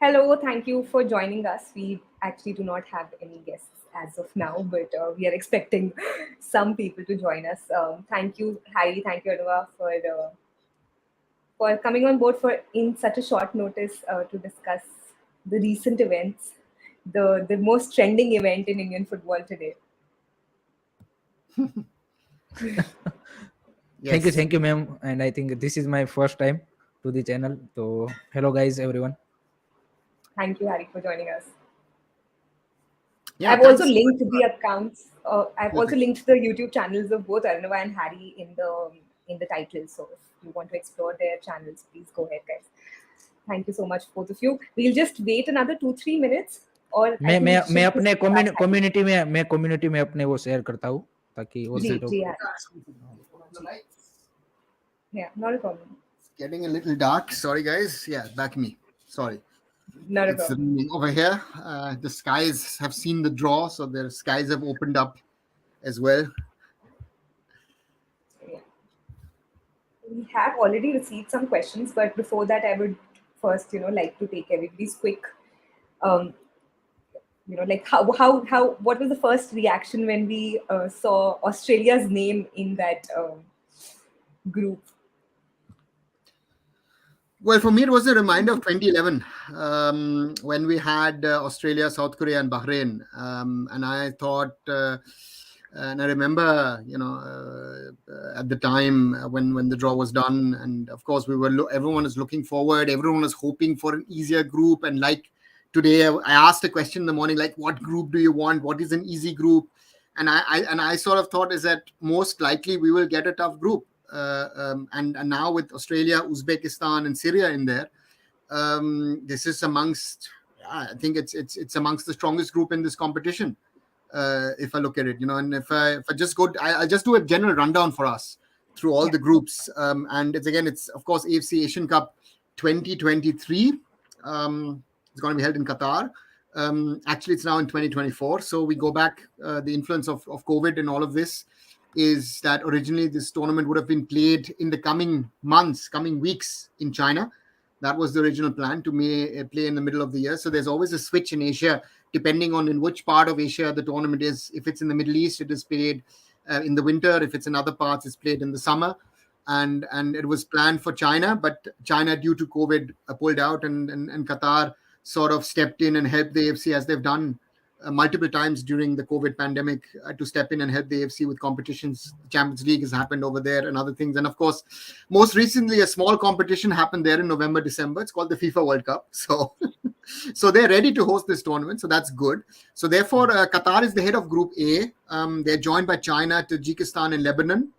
Hello, thank you for joining us. We actually do not have any guests as of now, but we are expecting some people to join us. Thank you, Harry. Thank you, Anuva, for coming on board for in such a short notice to discuss the recent events, the most trending event in Indian football today. Yes. Thank you, ma'am. And I think this is my first time to the channel. So, hello, guys, everyone. Thank you, Harry, for joining us. Yeah, I've also thanks. linked the accounts. I've also Perfect. linked the YouTube channels of both Arnava and Harry in the title. So if you want to explore their channels, please go ahead, guys. Thank you so much, both of you. We'll just wait another 3 minutes, or I think मैं we मैं should अपने proceed fast, Harry. Community में अपने वो share करता हूँ ताकि और जी भी जी लोग Harry. Yeah, not a problem. It's getting a little dark. Sorry, guys. Yeah, back me. Sorry. Not a It's problem. raining over here. The skies have seen the draw, so the skies have opened up as well. Yeah. We have already received some questions, but before that, I would first, like to take everybody's quick um, like how what was the first reaction when we saw Australia's name in that group? Well, for me, it was a reminder of 2011 when we had Australia, South Korea, and Bahrain. And I thought, and I remember, at the time when the draw was done, and of course, everyone was looking forward, everyone was hoping for an easier group. And like today, I asked a question in the morning, like, what group do you want? What is an easy group? And I sort of thought is that most likely we will get a tough group. And now with Australia, Uzbekistan, and Syria in there, this is amongst. I think it's amongst the strongest group in this competition. If I look at it, and if I just go, I'll just do a general rundown for us through all Yeah. the groups. And it's of course AFC Asian Cup 2023. It's going to be held in Qatar. Actually, it's now in 2024. So we go back. The influence of COVID and all of this is that originally this tournament would have been played in the coming months, coming weeks in China. That was the original plan to play in the middle of the year. So there's always a switch in Asia, depending on in which part of Asia the tournament is. If it's in the Middle East, it is played in the winter. If it's in other parts, it's played in the summer. And it was planned for China, but China, due to COVID, pulled out, and Qatar sort of stepped in and helped the AFC as they've done multiple times during the COVID pandemic to step in and help the AFC with competitions. The Champions League has happened over there and other things. And of course, most recently, a small competition happened there in November, December. It's called the FIFA World Cup. So, so they're ready to host this tournament. So that's good. So therefore, Qatar is the head of Group A. They're joined by China, Tajikistan, and Lebanon.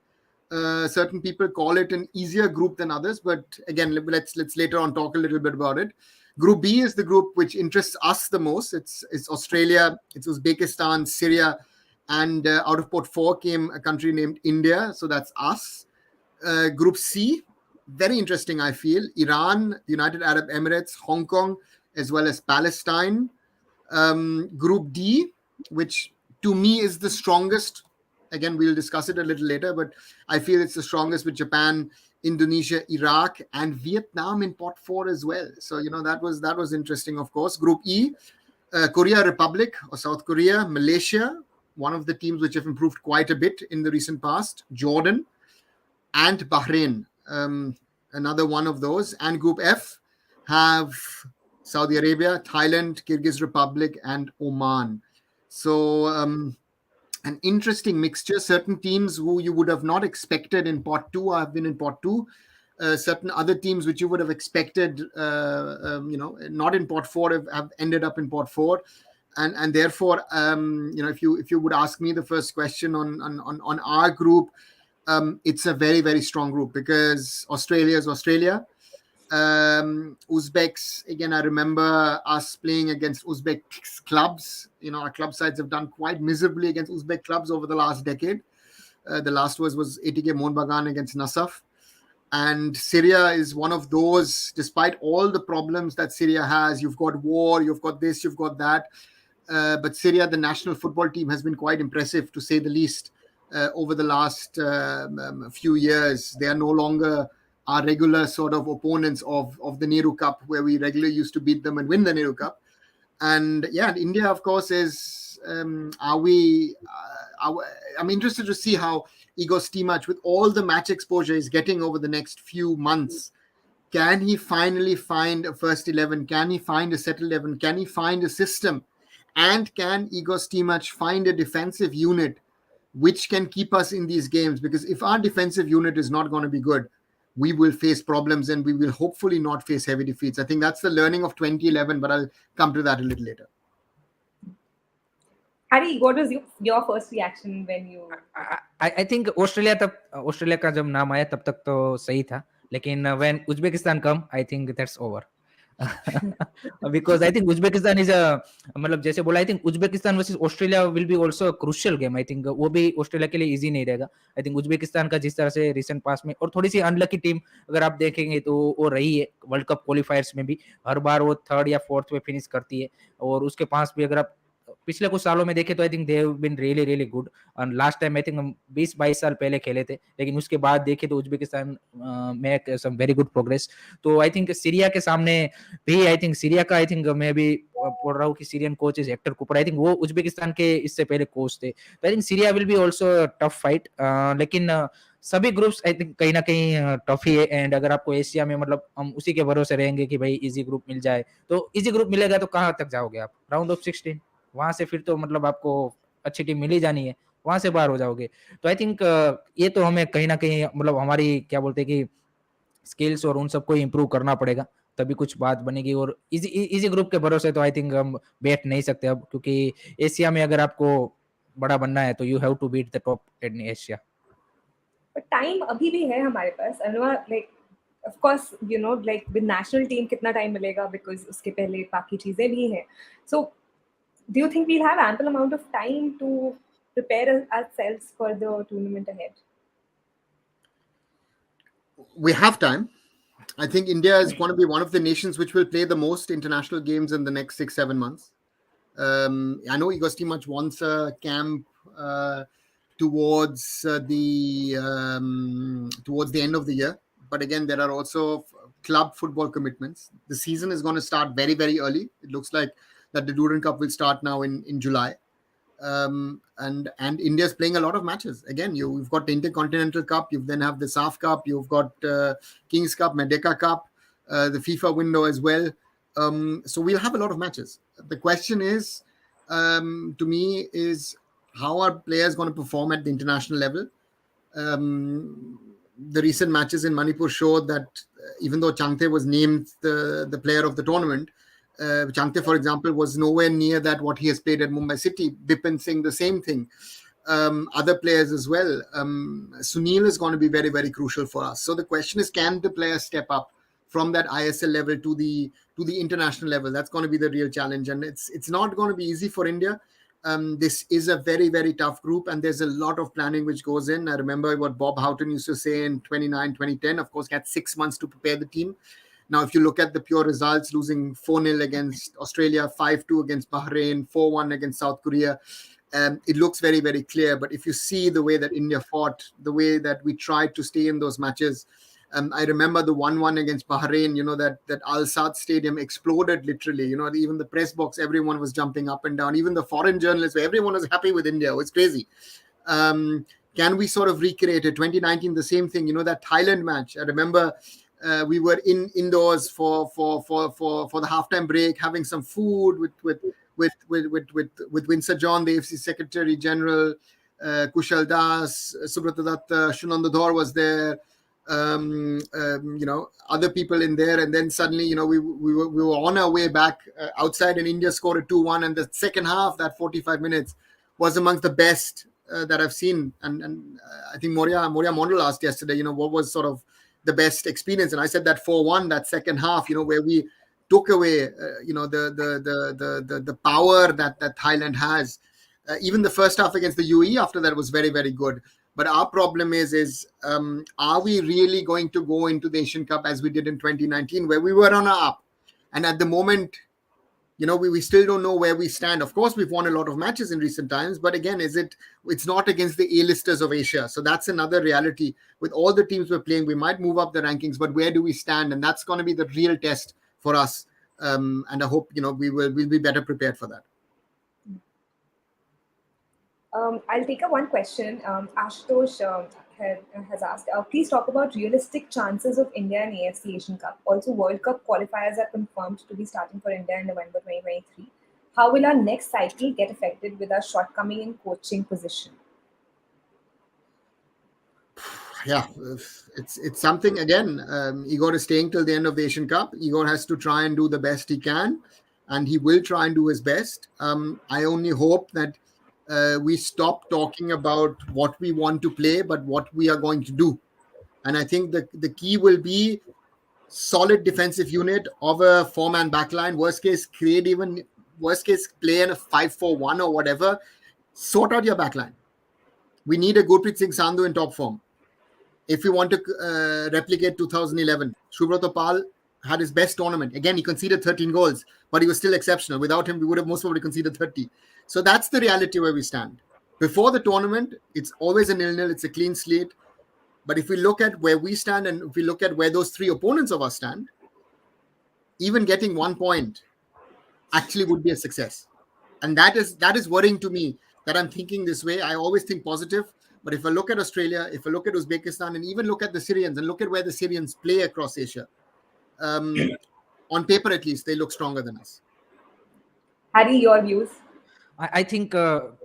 Certain people call it an easier group than others, but again, let's later on talk a little bit about it. Group B is the group which interests us the most. It's Australia, it's Uzbekistan, Syria, and out of Pot 4 came a country named India. So that's us. Group C, very interesting, I feel. Iran, the United Arab Emirates, Hong Kong, as well as Palestine. Group D, which to me is the strongest. Again, we'll discuss it a little later, but I feel it's the strongest with Japan, Indonesia, Iraq, and Vietnam in pot 4 as well. So, that was interesting, of course. Group E, Korea Republic or South Korea, Malaysia, one of the teams which have improved quite a bit in the recent past, Jordan, and Bahrain, another one of those. And Group F have Saudi Arabia, Thailand, Kyrgyz Republic, and Oman. So, an interesting mixture. Certain teams who you would have not expected in pot 2 have been in pot 2. Certain other teams which you would have expected, not in pot 4 have ended up in pot 4. And therefore, if you would ask me the first question on our group, it's a very, very strong group because Australia is Australia. Uzbeks, again, I remember us playing against Uzbek clubs. Our club sides have done quite miserably against Uzbek clubs over the last decade. The last was ATK Mohun Bagan against Nasaf. And Syria is one of those, despite all the problems that Syria has, you've got war, you've got this, you've got that. But Syria, the national football team, has been quite impressive, to say the least, over the last few years. They are no longer our regular sort of opponents of the Nehru Cup, where we regularly used to beat them and win the Nehru Cup. And yeah, India, of course, is are we? I'm interested to see how Igor Stimac, with all the match exposure he's getting over the next few months, can he finally find a first 11? Can he find a settled 11? Can he find a system? And can Igor Stimac find a defensive unit which can keep us in these games? Because if our defensive unit is not going to be good, we will face problems and we will hopefully not face heavy defeats. I think that's the learning of 2011, but I'll come to that a little later. Harry, what was your first reaction when you? I think Australia का जब नाम आया तब तक तो सही था, लेकिन when Uzbekistan come, I think that's over. Because I think Uzbekistan is a, मतलब जैसे बोला, I think Uzbekistan versus Australia will be also a crucial game. I think वो भी ऑस्ट्रेलिया के लिए इजी नहीं रहेगा. I think उज्बेकिस्तान का जिस तरह से रिसेंट पास में, और थोड़ी सी अनलकी टीम अगर आप देखेंगे तो वो रही है वर्ल्ड कप क्वालिफायर्स में भी, हर बार वो थर्ड या फोर्थ में फिनिश करती है, और उसके पास भी अगर आप पिछले कुछ सालों में देखे तो I think they have been really really good. और लास्ट टाइम आई थिंक हम 20-22 साल पहले खेले थे, लेकिन उसके बाद देखे तो उज्बेकिस्तान में सम वेरी गुड प्रोग्रेस. तो आई थिंक सीरिया के सामने भी, आई थिंक सीरिया का, आई थिंक मैं भी पढ़ रहा हूँ कि Syrian coach is Hector Cooper, I think वो उज्बेकिस्तान के इससे पहले कोच थे. तो I think Syria will be also tough fight. लेकिन सभी ग्रुप्स आई थिंक कहीं ना कहीं टफ ही है. एंड अगर आपको एशिया में, मतलब हम उसी के भरोसे रहेंगे कि भाई इजी ग्रुप मिल जाए, तो इजी ग्रुप मिलेगा तो कहाँ तक जाओगे आप? राउंड ऑफ 16, वहां से फिर तो मतलब आपको अच्छी टीम मिल ही जानी है, वहां से बाहर हो जाओगे. तो आई थिंक ये तो हमें कहीं ना कहीं, मतलब हमारी क्या बोलते हैं कि स्किल्स और उन सबको इंप्रूव करना पड़ेगा, तभी कुछ बात बनेगी. और इजी ग्रुप के भरोसे तो आई थिंक हम बैठ नहीं सकते अब, क्योंकि एशिया में अगर आपको बड़ा बनना है तो you have to beat the top in Asia. But time अभी भी है हमारे पास. like of course like with national team कितना time मिलेगा, because उसके पहले बाकी चीजें भी हैं. So do you think we'll have ample amount of time to prepare ourselves for the tournament ahead? We have time. I think India is going to be one of the nations which will play the most international games in the next 6-7 months. I know Igor Stimac wants a camp towards the end of the year, but again, there are also club football commitments. The season is going to start very, very early. It looks like that the Durand Cup will start now in July. And India's playing a lot of matches. Again, you've got the Intercontinental Cup, you then have the SAF Cup, you've got Kings Cup, Merdeka Cup, the FIFA window as well. So we'll have a lot of matches. The question is, to me, is how are players going to perform at the international level? The recent matches in Manipur showed that even though Changte was named the player of the tournament, Changte, for example, was nowhere near that what he has played at Mumbai City. Bipin Singh, the same thing. Other players as well. Sunil is going to be very, very crucial for us. So the question is, can the players step up from that ISL level to the international level? That's going to be the real challenge, and it's not going to be easy for India. This is a very, very tough group, and there's a lot of planning which goes in. I remember what Bob Houghton used to say in 2010. Of course, he had 6 months to prepare the team. Now, if you look at the pure results, losing 4-0 against Australia, 5-2 against Bahrain, 4-1 against South Korea, it looks very, very clear. But if you see the way that India fought, the way that we tried to stay in those matches, I remember the 1-1 against Bahrain, that Al Saad Stadium exploded literally. Even the press box, everyone was jumping up and down. Even the foreign journalists, everyone was happy with India. It was crazy. Can we sort of recreate it? 2019, the same thing. That Thailand match. I remember we were indoors for the halftime break, having some food with Winsor John, the AFC Secretary General, Kushal Das, Subrata Datta, Shunanda Dhor was there. Other people in there, and then suddenly, we were on our way back outside, and India scored a 2-1, and the second half, that 45 minutes, was amongst the best that I've seen. And I think Moria Mondal asked yesterday, what was sort of the best experience, and I said that 4-1, that second half, where we took away, the power that Thailand has. Even the first half against the UAE after that was very, very good. But our problem is are we really going to go into the Asian Cup as we did in 2019, where we were on our up? And at the moment, we still don't know where we stand. Of course, we've won a lot of matches in recent times, but again, it's not against the A-listers of Asia. So that's another reality. With all the teams we're playing, we might move up the rankings, but where do we stand? And that's going to be the real test for us. And I hope we'll be better prepared for that. I'll take one question. Ashutosh has asked, please talk about realistic chances of India in AFC Asian Cup. Also, World Cup qualifiers are confirmed to be starting for India in November 2023. How will our next cycle get affected with our shortcoming in coaching position? Yeah, it's something. Again, Igor is staying till the end of the Asian Cup. Igor has to try and do the best he can, and he will try and do his best. I only hope that we stop talking about what we want to play, but what we are going to do. And I think the key will be solid defensive unit of a 4-man backline. Worst case, play in a 5-4-1 or whatever. Sort out your backline. We need a Gurpreet Singh Sandhu in top form. If we want to replicate 2011, Subroto Pal had his best tournament. Again, he conceded 13 goals, but he was still exceptional. Without him, we would have most probably conceded 30. So that's the reality where we stand. Before the tournament, it's always a 0-0. It's a clean slate. But if we look at where we stand and if we look at where those three opponents of us stand, even getting 1 point actually would be a success. And that is worrying to me, that I'm thinking this way. I always think positive. But if I look at Australia, if I look at Uzbekistan, and even look at the Syrians and look at where the Syrians play across Asia, on paper at least, they look stronger than us. Harry, your views? I think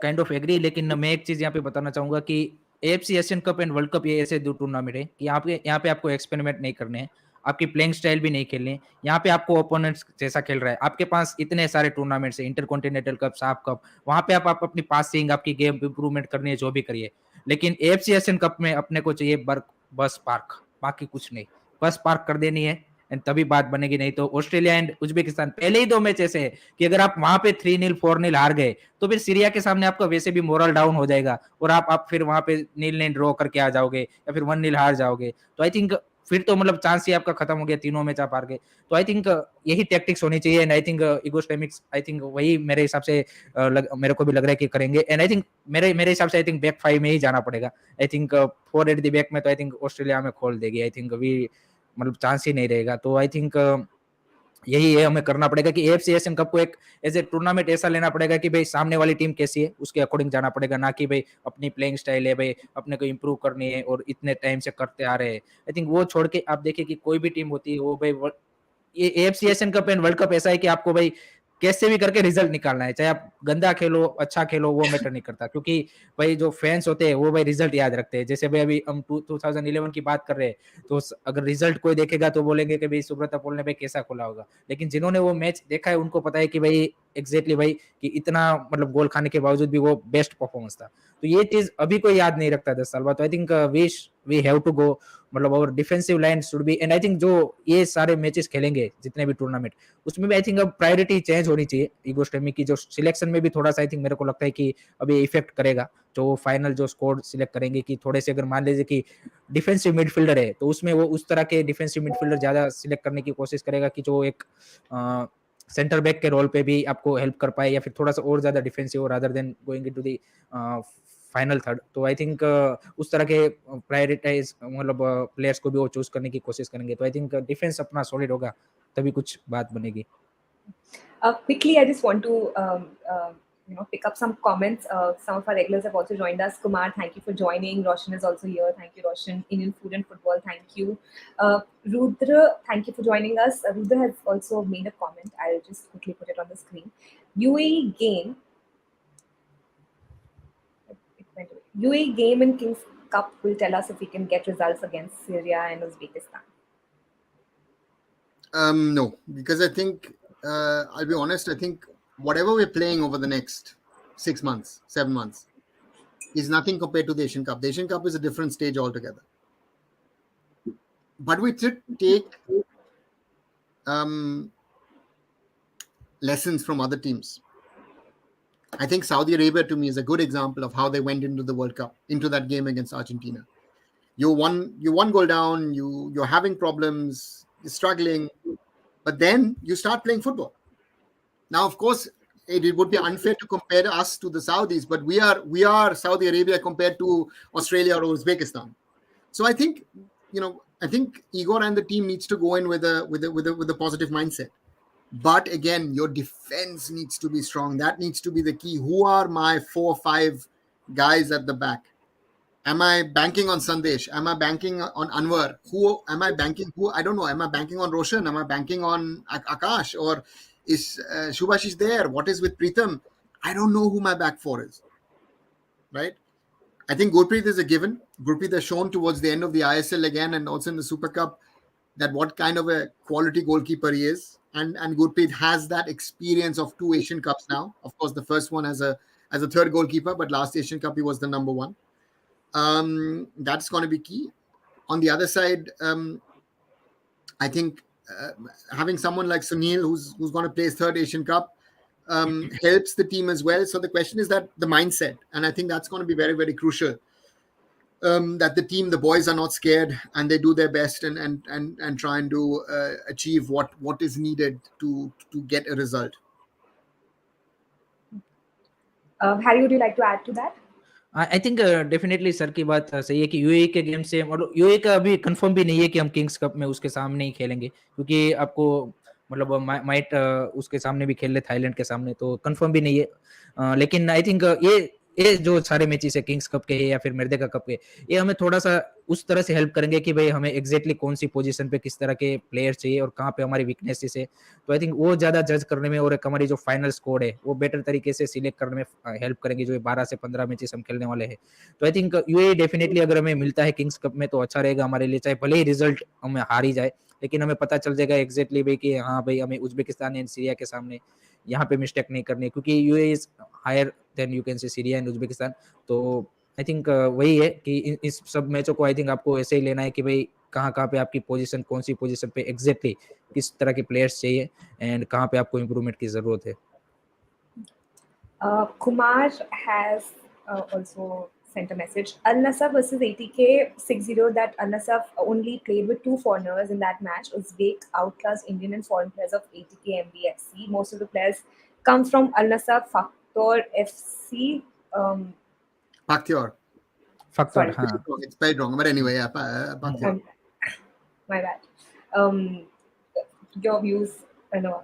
kind of agree, लेकिन मैं एक चीज यहाँ पे बताना चाहूंगा कि AFC Asian cup and world cup ये ऐसे दो टूर्नामेंट है कि यहाँ पे आपको एक्सपेरिमेंट नहीं करने हैं, आपकी प्लेइंग स्टाइल भी नहीं खेलनी है, यहाँ पे आपको ओपोनेंट्स जैसा खेल रहा है, आपके पास इतने सारे टूर्नामेंट्स है, इंटरकॉन्टिनेंटल कप, साफ कप, वहां पे आप अपनी पासिंग, आपकी गेम इंप्रूवमेंट करनी है, जो भी करिए. लेकिन AFC एशियन कप में अपने को चाहिए बस पार्क, बाकी कुछ नहीं, बस पार्क कर देनी है एंड तभी बात बनेगी. नहीं तो ऑस्ट्रेलिया एंड उज्बेकिस्तान पहले ही 2 मैच ऐसे है कि अगर आप वहां पे 3-0 4-0 हार गए तो फिर सीरिया के सामने आपका वैसे भी मोरल डाउन हो जाएगा और आप फिर वहां पे 0-0 ड्रॉ करके आ जाओगे या फिर 1-0 हार जाओगे. तो आई थिंक फिर तो मतलब चांस ही आपका खत्म हो गया, तीनों मैच आप हार गए. तो आई थिंक यही टैक्टिक्स होनी चाहिए and I think Igor Stimac's I think वही मेरे हिसाब से मेरे को भी लग रहा है कि करेंगे. एंड आई थिंक मेरे हिसाब से आई थिंक बैक 5 में ही जाना पड़ेगा. I think 4 eight the back में तो आई थिंक ऑस्ट्रेलिया में खोल देगी. आई थिंक अभी मतलब चांस ही नहीं रहेगा. तो आई थिंक यही है, हमें करना पड़ेगा कि AFC एशियन कप को एक एज ए टूर्नामेंट ऐसा लेना पड़ेगा कि भाई सामने वाली टीम कैसी है उसके अकॉर्डिंग जाना पड़ेगा, ना कि भाई अपनी प्लेइंग स्टाइल है, भाई अपने को इंप्रूव करनी है और इतने टाइम से करते आ रहे हैं. आई थिंक वो छोड़ के आप देखिए कि कोई भी टीम होती है वो भाई ये AFC Asian cup and world cup ऐसा है कि आपको भाई कैसे भी करके रिजल्ट निकालना है, चाहे आप गंदा खेलो अच्छा खेलो वो मैटर नहीं करता, क्योंकि भाई जो फैंस होते हैं वो भाई रिजल्ट याद रखते हैं. जैसे भाई अभी हम 2011 की बात कर रहे हैं तो अगर रिजल्ट कोई देखेगा तो बोलेंगे कि भाई सुब्रता पोल ने भाई कैसा खोला होगा, लेकिन जिन्होंने वो मैच देखा है उनको पता है कि भाई एग्जैक्टली भाई कि इतना मतलब गोल खाने के बावजूद भी वो बेस्ट परफॉर्मेंस था. तो ये चीज अभी कोई याद नहीं रखता 10 साल बाद. तो I think we have to go, मतलब और defensive line should be. And I think जो ये सारे मैचेस खेलेंगे जितने भी टूर्नामेंट उसमें भी आई थिंक अब प्रायोरिटी चेंज होनी चाहिए. इगोस्टेमी की जो सिलेक्शन में भी थोड़ा सा आई थिंक मेरे को लगता है कि अभी इफेक्ट करेगा. जो फाइनल जो स्क्वाड सिलेक्ट करेंगे कि थोड़े से अगर मान लीजिए कि डिफेंसिव मिडफील्डर है तो उसमें वो उस तरह के डिफेंसिव मिडफील्डर ज्यादा सिलेक्ट करने की कोशिश करेगा कि जो एक सेंटर बैक के रोल पे भी आपको हेल्प कर पाए या फिर थोड़ा सा और ज्यादा defensive rather than going into the final third. तो आई थिंक उस तरह के प्रायोरिटाइज मतलब प्लेयर्स को भी वो चूज करने की कोशिश करेंगे. तो आई थिंक डिफेंस अपना सॉलिड होगा तभी कुछ बात बनेगी. Quickly, I just want to pick up some comments. Some of our regulars have also joined us. Kumar, thank you for joining. Roshan is also here. Thank you, Roshan. Indian Food and Football, thank you. Rudra, thank you for joining us. Rudra has also made a comment. I'll just quickly put it on the screen. UAE game in Kings Cup will tell us if we can get results against Syria and Uzbekistan. No, because I think I'll be honest, I think whatever we're playing over the next 6 months, 7 months is nothing compared to the Asian Cup. The Asian Cup is a different stage altogether. But we should take lessons from other teams. I think Saudi Arabia to me is a good example of how they went into the World Cup, into that game against Argentina. You're one goal down, you're having problems, you're struggling, but then you start playing football. Now, of course, it would be unfair to compare us to the Saudis, but we are Saudi Arabia compared to Australia or Uzbekistan. So I think Igor and the team needs to go in with a positive mindset. But again, your defense needs to be strong. That needs to be the key. Who are my 4 or 5 guys at the back? Am I banking on Sandesh? Am I banking on Anwar? Who am I banking? Who I don't know. Am I banking on Roshan? Am I banking on Akash? Or is Shubhashish there? What is with Pritham? I don't know who my back four is. Right? I think Gurpreet is a given. Gurpreet has shown towards the end of the ISL again and also in the Super Cup that what kind of a quality goalkeeper he is. And Gurpreet has that experience of 2 Asian Cups now. Of course, the first one as a third goalkeeper, but last Asian Cup he was the number 1. That's going to be key. On the other side, I think having someone like Sunil, who's going to play his third Asian Cup, helps the team as well. So the question is that the mindset, and I think that's going to be very, very crucial. That the team, the boys are not scared and they do their best and try and do achieve what is needed to get a result. Harry, would you like to add to that? I think definitely sir की बात सही है कि UAE के game से और UAE का अभी कंफर्म भी नहीं है कि हम किंग्स कप में उसके सामने ही खेलेंगे, क्योंकि आपको मतलब माइट उसके सामने भी खेल ले, थाईलैंड के सामने, तो कंफर्म भी नहीं है। लेकिन आई थिंक ये जो सारे मैचेस है किंग्स कप के या फिर मर्देका कप के, ये हमें थोड़ा सा उस तरह से हेल्प करेंगे कि भाई हमें एग्जैक्टली कौन सी पोजीशन पे किस तरह के प्लेयर चाहिए और कहाँ पे हमारी वीकनेसेस है। तो आई थिंक वो ज्यादा जज करने में और एक हमारी जो फाइनल स्कोर है वो बेटर तरीके से सिलेक्ट करने में हेल्प करेंगे, जो 12 से 15 मैचेस हम खेलने वाले हैं। तो आई थिंक यूएई डेफिनेटली अगर हमें मिलता है किंग्स कप में तो अच्छा रहेगा हमारे लिए, चाहे भले ही रिजल्ट हमें हार ही जाए, लेकिन हमें पता चल जाएगा एग्जैक्टली भाई कि हाँ भाई हमें उज्बेकिस्तान एंड सीरिया के सामने यहाँ पे मिस्टेक नहीं करनी है, क्योंकि UAE is higher than you can say Syria and Uzbekistan. तो आई थिंक वही है कि इस सब मैचों को आई थिंक आपको ऐसे ही लेना है कि भाई कहाँ पे आपकी पोजीशन, कौन सी पोजीशन पे एग्जैक्टली किस तरह के प्लेयर्स चाहिए एंड कहाँ पे आपको इम्प्रूवमेंट की जरूरत है। Kumar has also sent a message. Al Nassr versus ATK 6-0. That Al Nassr only played with 2 foreigners in that match. Uzbek outclassed Indian and foreign players of ATK MBFC. Most of the players come from Al Nassr, Faktor FC. Pakhtiar. Faktor, it's spelled wrong, but anyway, yeah, Pakhtiar. My bad. Your views, Noah?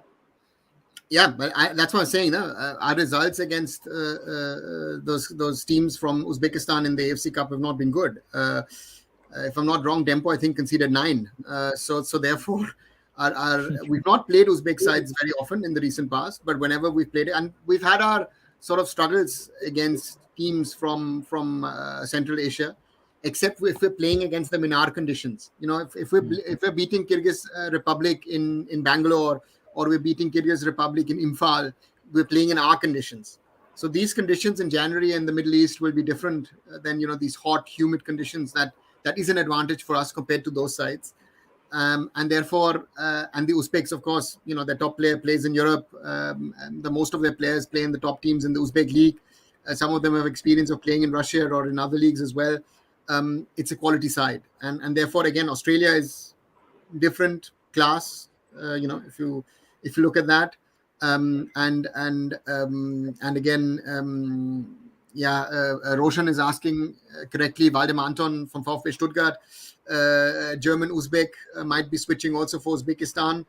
Yeah, but that's what I'm saying. Our results against those teams from Uzbekistan in the AFC Cup have not been good. If I'm not wrong, Dempo I think conceded 9. So therefore, we've not played Uzbek sides very often in the recent past. But whenever we've played it, and we've had our sort of struggles against teams from Central Asia, except if we're playing against them in our conditions. You know, if we're beating Kyrgyz Republic in Bangalore, or we're beating Kyrgyz Republic in Imphal, we're playing in our conditions. So these conditions in January in the Middle East will be different than, these hot, humid conditions. That is an advantage for us compared to those sides. And therefore, and the Uzbeks, of course, their top player plays in Europe. And the most of their players play in the top teams in the Uzbek league. Some of them have experience of playing in Russia or in other leagues as well. It's a quality side. And therefore, again, Australia is different class, if you look at that, and again, Roshan is asking correctly. Waldemar Anton from VfB Stuttgart, German Uzbek might be switching also for Uzbekistan.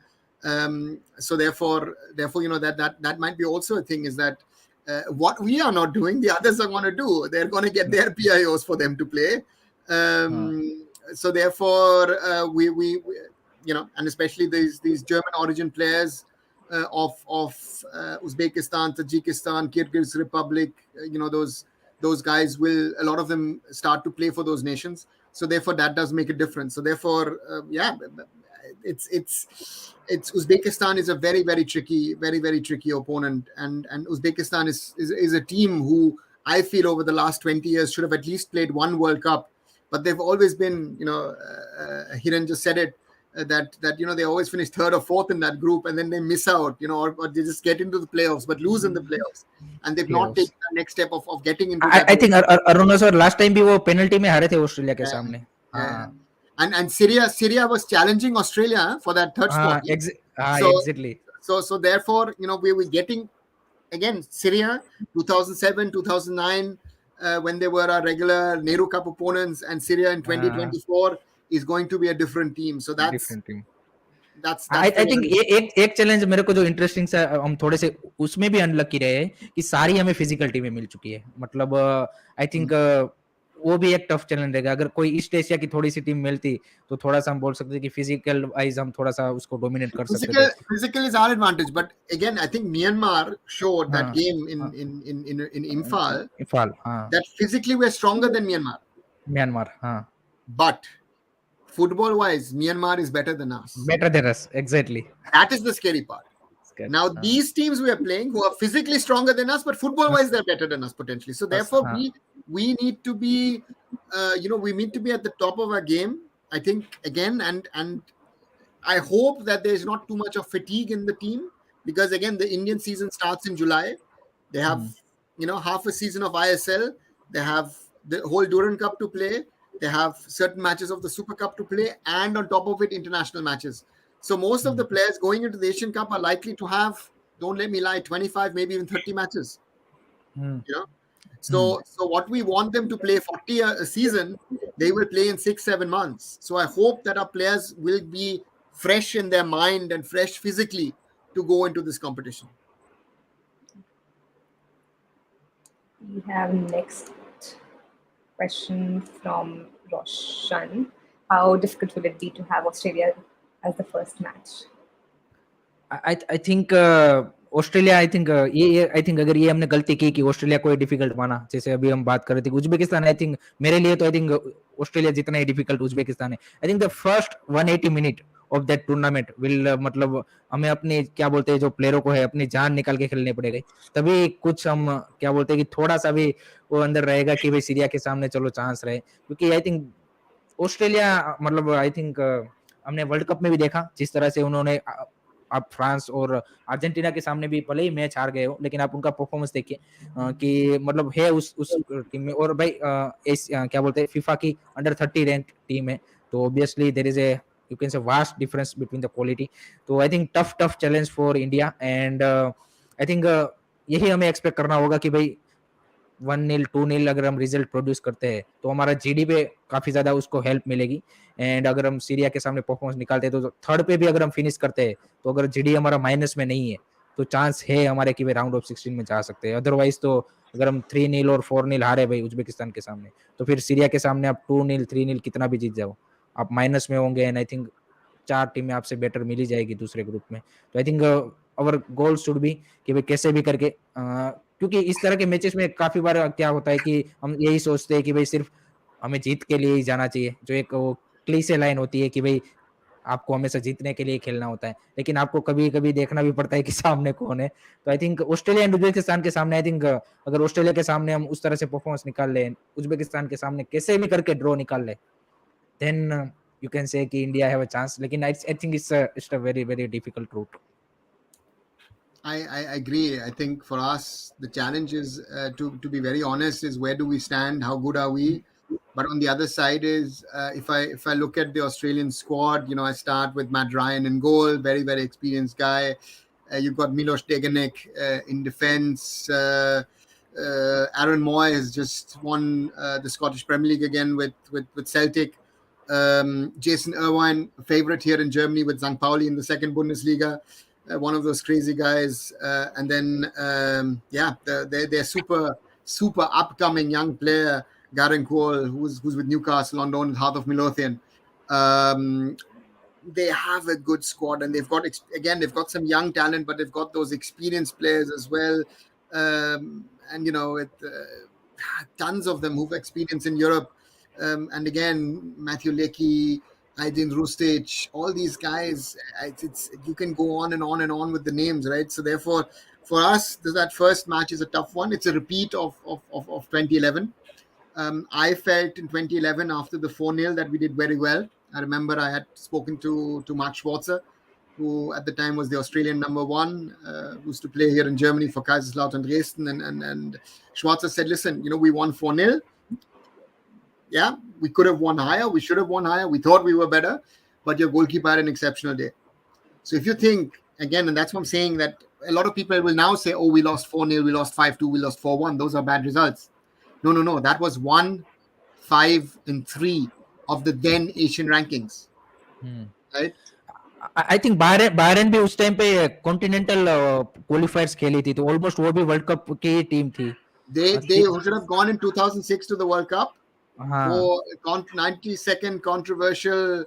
So therefore, that might be also a thing. Is that what we are not doing, the others are going to do. They're going to get their PIOs for them to play. So therefore, we and especially these German origin players of Uzbekistan, Tajikistan, Kyrgyz Republic, those guys will, a lot of them start to play for those nations. So therefore that does make a difference. So therefore, it's Uzbekistan is a very, very tricky opponent, and Uzbekistan is a team who I feel over the last 20 years should have at least played one World Cup, but they've always been, Hiren just said it, that they always finish 3rd or 4th in that group, and then they miss out, or they just get into the playoffs but lose in the playoffs, and they've not taken the next step of getting into I think Aruna sir last time भी वो penalty में हारे थे Australia के सामने. And Syria was challenging Australia for that third spot. Exactly. So therefore, we were getting, again, Syria 2007, 2009, when they were our regular Nehru Cup opponents, and Syria in 2024 is going to be a different team. So that's different team. that's I the think एक challenge मेरे को जो interesting सा हम थोड़े से उसमें भी अनलकी रहे हैं कि सारी हमें फिजिकल टीमें मिल चुकी है, मतलब आई थिंक वो भी एक टफ चैलेंज रहेगा। अगर कोई ईस्ट एशिया की थोड़ी सी टीम मिलती तो थोड़ा सा हम बोल सकते थे कि फिजिकल वाइज हम थोड़ा सा उसको डोमिनेट कर सकते थे। physical is our advantage, but again, I think Myanmar showed that game in Imphal Imphal, हाँ, that physically we're stronger than Myanmar, Myanmar, हाँ, but football wise, Myanmar is better than us. Better than us, exactly. That is the scary part. Now, these teams we are playing who are physically stronger than us, but football-wise they're better than us potentially. So therefore, we need to be, we need to be at the top of our game. I think again, and I hope that there's not too much of fatigue in the team, because again, the Indian season starts in July. They have, half a season of ISL. They have the whole Durand Cup to play. They have certain matches of the Super Cup to play, and on top of it, international matches. So most of the players going into the Asian Cup are likely to have, don't let me lie, 25, maybe even 30 matches. So what we want them to play 40 a season, they will play in 6-7 months. So I hope that our players will be fresh in their mind and fresh physically to go into this competition. We have next question from Roshan. How difficult will it be to have Australia as the first match? I think Australia, I think ये I think अगर ये हमने गलती की कि Australia को difficult माना, जैसे अभी हम बात कर रहे थे उज्बेकिस्तान, आई थिंक मेरे लिए तो आई थिंक ऑस्ट्रेलिया जितना ही डिफिकल्ट उज्बेकिस्तान है। I think the first 180 minute of that tournament will, मतलब हमें अपने क्या बोलते हैं जो प्लेयरों को है अपनी जान निकाल के खेलने पड़ेगा, तभी कुछ हम क्या बोलते हैं कि थोड़ा सा भी वो अंदर रहेगा कि भाई सीरिया के सामने चलो चांस रहे। क्योंकि आई थिंक ऑस्ट्रेलिया, मतलब आई थिंक हमने वर्ल्ड कप में भी देखा जिस तरह से उन्होंने, आप फ्रांस और अर्जेंटीना के सामने भी भले ही मैच हार गए हो, लेकिन आप उनका परफॉर्मेंस देखिए कि मतलब है उस टीम में। और भाई क्या बोलते हैं फीफा की अंडर 30 रैंक टीम है, तो obviously there is a, you can say vast difference between the quality. तो I think tough challenge for India, and I think यही हमें एक्सपेक्ट करना होगा कि भाई 1-0 2-0 अगर हम रिजल्ट प्रोड्यूस करते हैं तो हमारा जीडी पे काफी ज्यादा उसको हेल्प मिलेगी। एंड अगर हम सीरिया के सामने परफॉर्मेंस निकालते हैं तो थर्ड पे भी अगर हम फिनिश करते हैं, तो अगर जीडी हमारा माइनस में नहीं है तो चांस है हमारे कि भाई राउंड ऑफ 16 में जा सकते हैं। अदरवाइज तो अगर हम 3-0 और 4-0 हारे भाई उज्बेकिस्तान के सामने, तो फिर सीरिया के सामने आप 2-0 3-0 कितना भी जीत जाओ, आप माइनस में होंगे। एंड आई थिंक 4 टीमें आपसे बेटर मिल ही जाएगी दूसरे ग्रुप में। तो I think our goal should be कि भाई कैसे भी करके, क्योंकि इस तरह के मैचेस में काफी बार क्या होता है कि हम यही सोचते हैं कि भाई सिर्फ हमें जीत के लिए ही जाना चाहिए, जो एक वो क्लीशे लाइन होती है कि भाई आपको हमेशा जीतने के लिए खेलना होता है, लेकिन आपको कभी कभी देखना भी पड़ता है कि सामने कौन है। तो I think Australia and Uzbekistan के सामने, आई थिंक अगर ऑस्ट्रेलिया के सामने हम उस तरह से परफॉर्मेंस निकाल लें, उज्बेकिस्तान के सामने कैसे भी करके ड्रॉ निकाल ले, देन you can say कि India have a chance, लेकिन I think it's a very very difficult route. I agree. I think for us the challenge is to be very honest is where do we stand, how good are we? But on the other side is if I look at the Australian squad, I start with Matt Ryan in goal, very very experienced guy. You've got Milos Degenek in defence. Aaron Moy has just won the Scottish Premier League again with Celtic. Jason Irvine, favorite here in Germany with St. Pauli in the second Bundesliga, one of those crazy guys. And then they're super upcoming young player Garen Cole, who's with Newcastle on loan with Heart of Midlothian. They have a good squad, and they've got some young talent, but they've got those experienced players as well. And tons of them who've experience in Europe. And again, Matthew Leckie, Aydin Rustic, all these guys, you can go on and on and on with the names, right? So therefore, for us, that first match is a tough one. It's a repeat of 2011. I felt in 2011 after the 4-0 that we did very well. I remember I had spoken to Mark Schwarzer, who at the time was the Australian number one, who used to play here in Germany for Kaiserslautern Dresden. And Schwarzer said, listen, we won 4-0. Yeah, we could have won higher. We should have won higher. We thought we were better, but your goalkeeper had an exceptional day. So if you think again, and that's what I'm saying, that a lot of people will now say, oh, we lost 4-0, we lost 5-2, we lost 4-1. Those are bad results. No. That was 1, 5, and 3 of the then Asian rankings, right? I think bahrain भी उस time पे continental क्वालिफायर्स खेली थी, तो almost वो भी world cup की ही team थी. They should have gone in 2006 to the World Cup. हाँ. For 90-second controversial,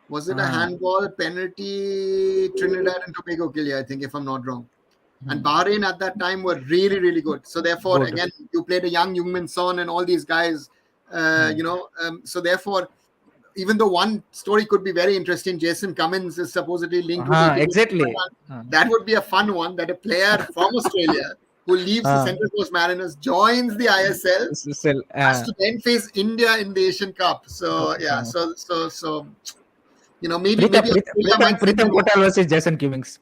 was it a handball penalty, Trinidad and Tobago kill, I think, if I'm not wrong. And Bahrain at that time were really, really good. So therefore, again, you played a young Heung-min Son and all these guys, so therefore, even though one story could be very interesting, Jason Cummins is supposedly linked with it. Exactly. That would be a fun one, that a player from Australia who leaves the Central Coast Mariners, joins the ISL, has to then face India in the Asian Cup. So yeah, so maybe Pritham Kotal versus Jason Cummings.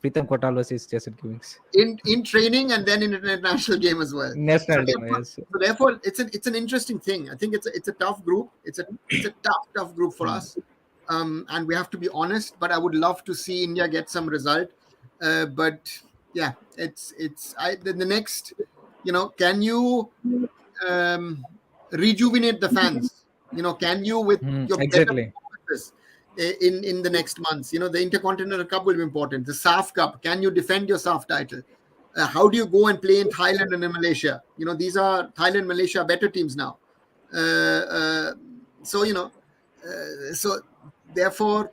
In training and then in an international game as well. National game, yes. So therefore, it's an interesting thing. I think it's a tough group. It's a tough group for us, and we have to be honest. But I would love to see India get some result. But yeah, the next. Can you rejuvenate the fans? Can you with your exactly performances in the next months? The Intercontinental Cup will be important. The SAF Cup, can you defend your SAF title? How do you go and play in Thailand and in Malaysia? These are Thailand, Malaysia better teams now. So therefore,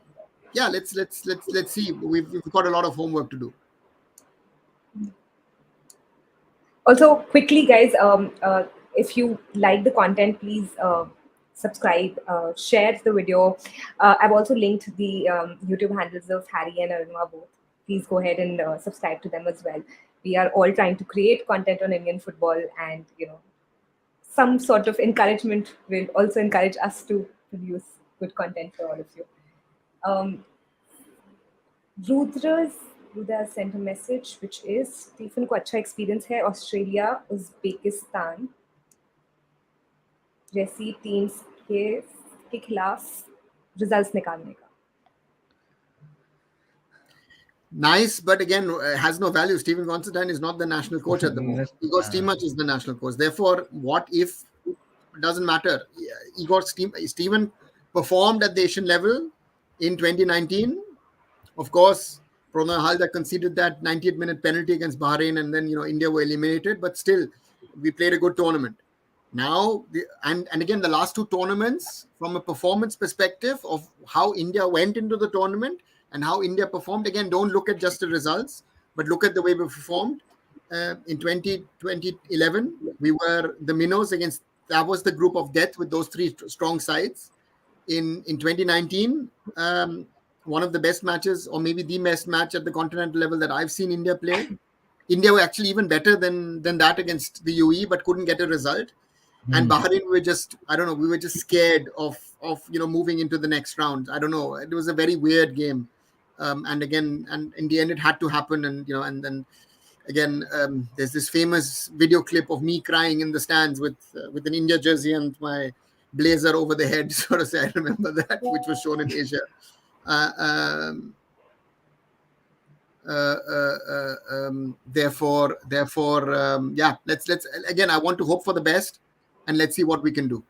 yeah, let's see. We've got a lot of homework to do. Also, quickly, guys, if you like the content, please subscribe, share the video. I've also linked the YouTube handles of Harry and Arunma both. Please go ahead and subscribe to them as well. We are all trying to create content on Indian football, and some sort of encouragement will also encourage us to produce good content for all of you. Rudra sent a message, which is Stephen को अच्छा experience है Australia Uzbekistan जैसी teams के खिलाफ results निकालने का. Nice, but again, has no value. Stephen Constantine is not the national coach at the moment. Igor Stimac is the national coach. Therefore, what if? It doesn't matter. Stephen performed at the Asian level in 2019. Of course, Pranay Halder conceded that 90th minute penalty against Bahrain, and then India were eliminated. But still, we played a good tournament. Now, and again, the last two tournaments, from a performance perspective of how India went into the tournament and how India performed, again, don't look at just the results, but look at the way we performed. In 2011, we were the minnows against, that was the group of death with those three strong sides. In 2019, one of the best matches, or maybe the best match at the continental level that I've seen India play. India were actually even better than that against the UAE, but couldn't get a result. And Bahrain, we were just scared of moving into the next round. I don't know. It was a very weird game. And in the end, it had to happen. And then again, there's this famous video clip of me crying in the stands with an India jersey and my blazer over the head. So to say, I remember that, which was shown in Asia. Therefore, yeah. Let's again. I want to hope for the best, and let's see what we can do.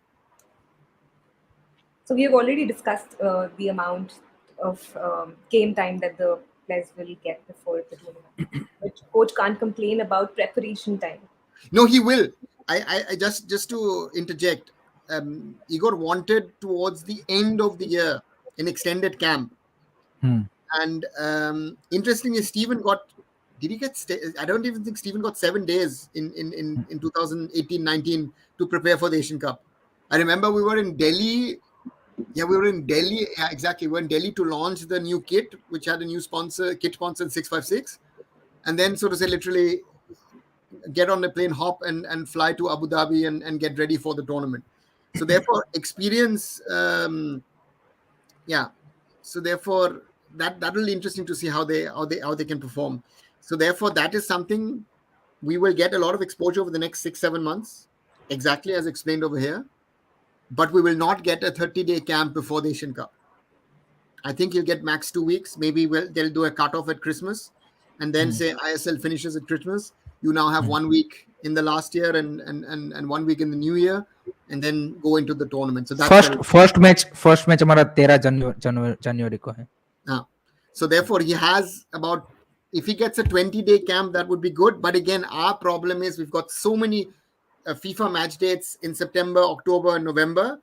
So we have already discussed the amount of game time that the players will get before the tournament. But coach can't complain about preparation time. No, he will. I just to interject. Igor wanted towards the end of the year an extended camp. And interestingly, Stephen got. Did he get? I don't even think Stephen got 7 days in 2018-19 to prepare for the Asian Cup. I remember we were in Delhi. Yeah, we were in Delhi. Yeah, exactly. We were in Delhi to launch the new kit, which had a new kit sponsor 656, and then so to say, literally get on the plane, hop and fly to Abu Dhabi and get ready for the tournament. So therefore, experience. Yeah. So therefore, that will be interesting to see how they can perform. So therefore, that is something we will get a lot of exposure over the next 6-7 months, exactly as explained over here. But we will not get a 30-day camp before the Asian Cup. I think you'll get max 2 weeks. Maybe they'll do a cutoff at Christmas. and then say ISL finishes at Christmas, you now have 1 week in the last year and 1 week in the new year, and then go into the tournament. So that's first match हमारा 13 जनवरी को है. So therefore, he has about, if he gets a 20-day camp, that would be good. But again, our problem is we've got so many FIFA match dates in September, October, and November.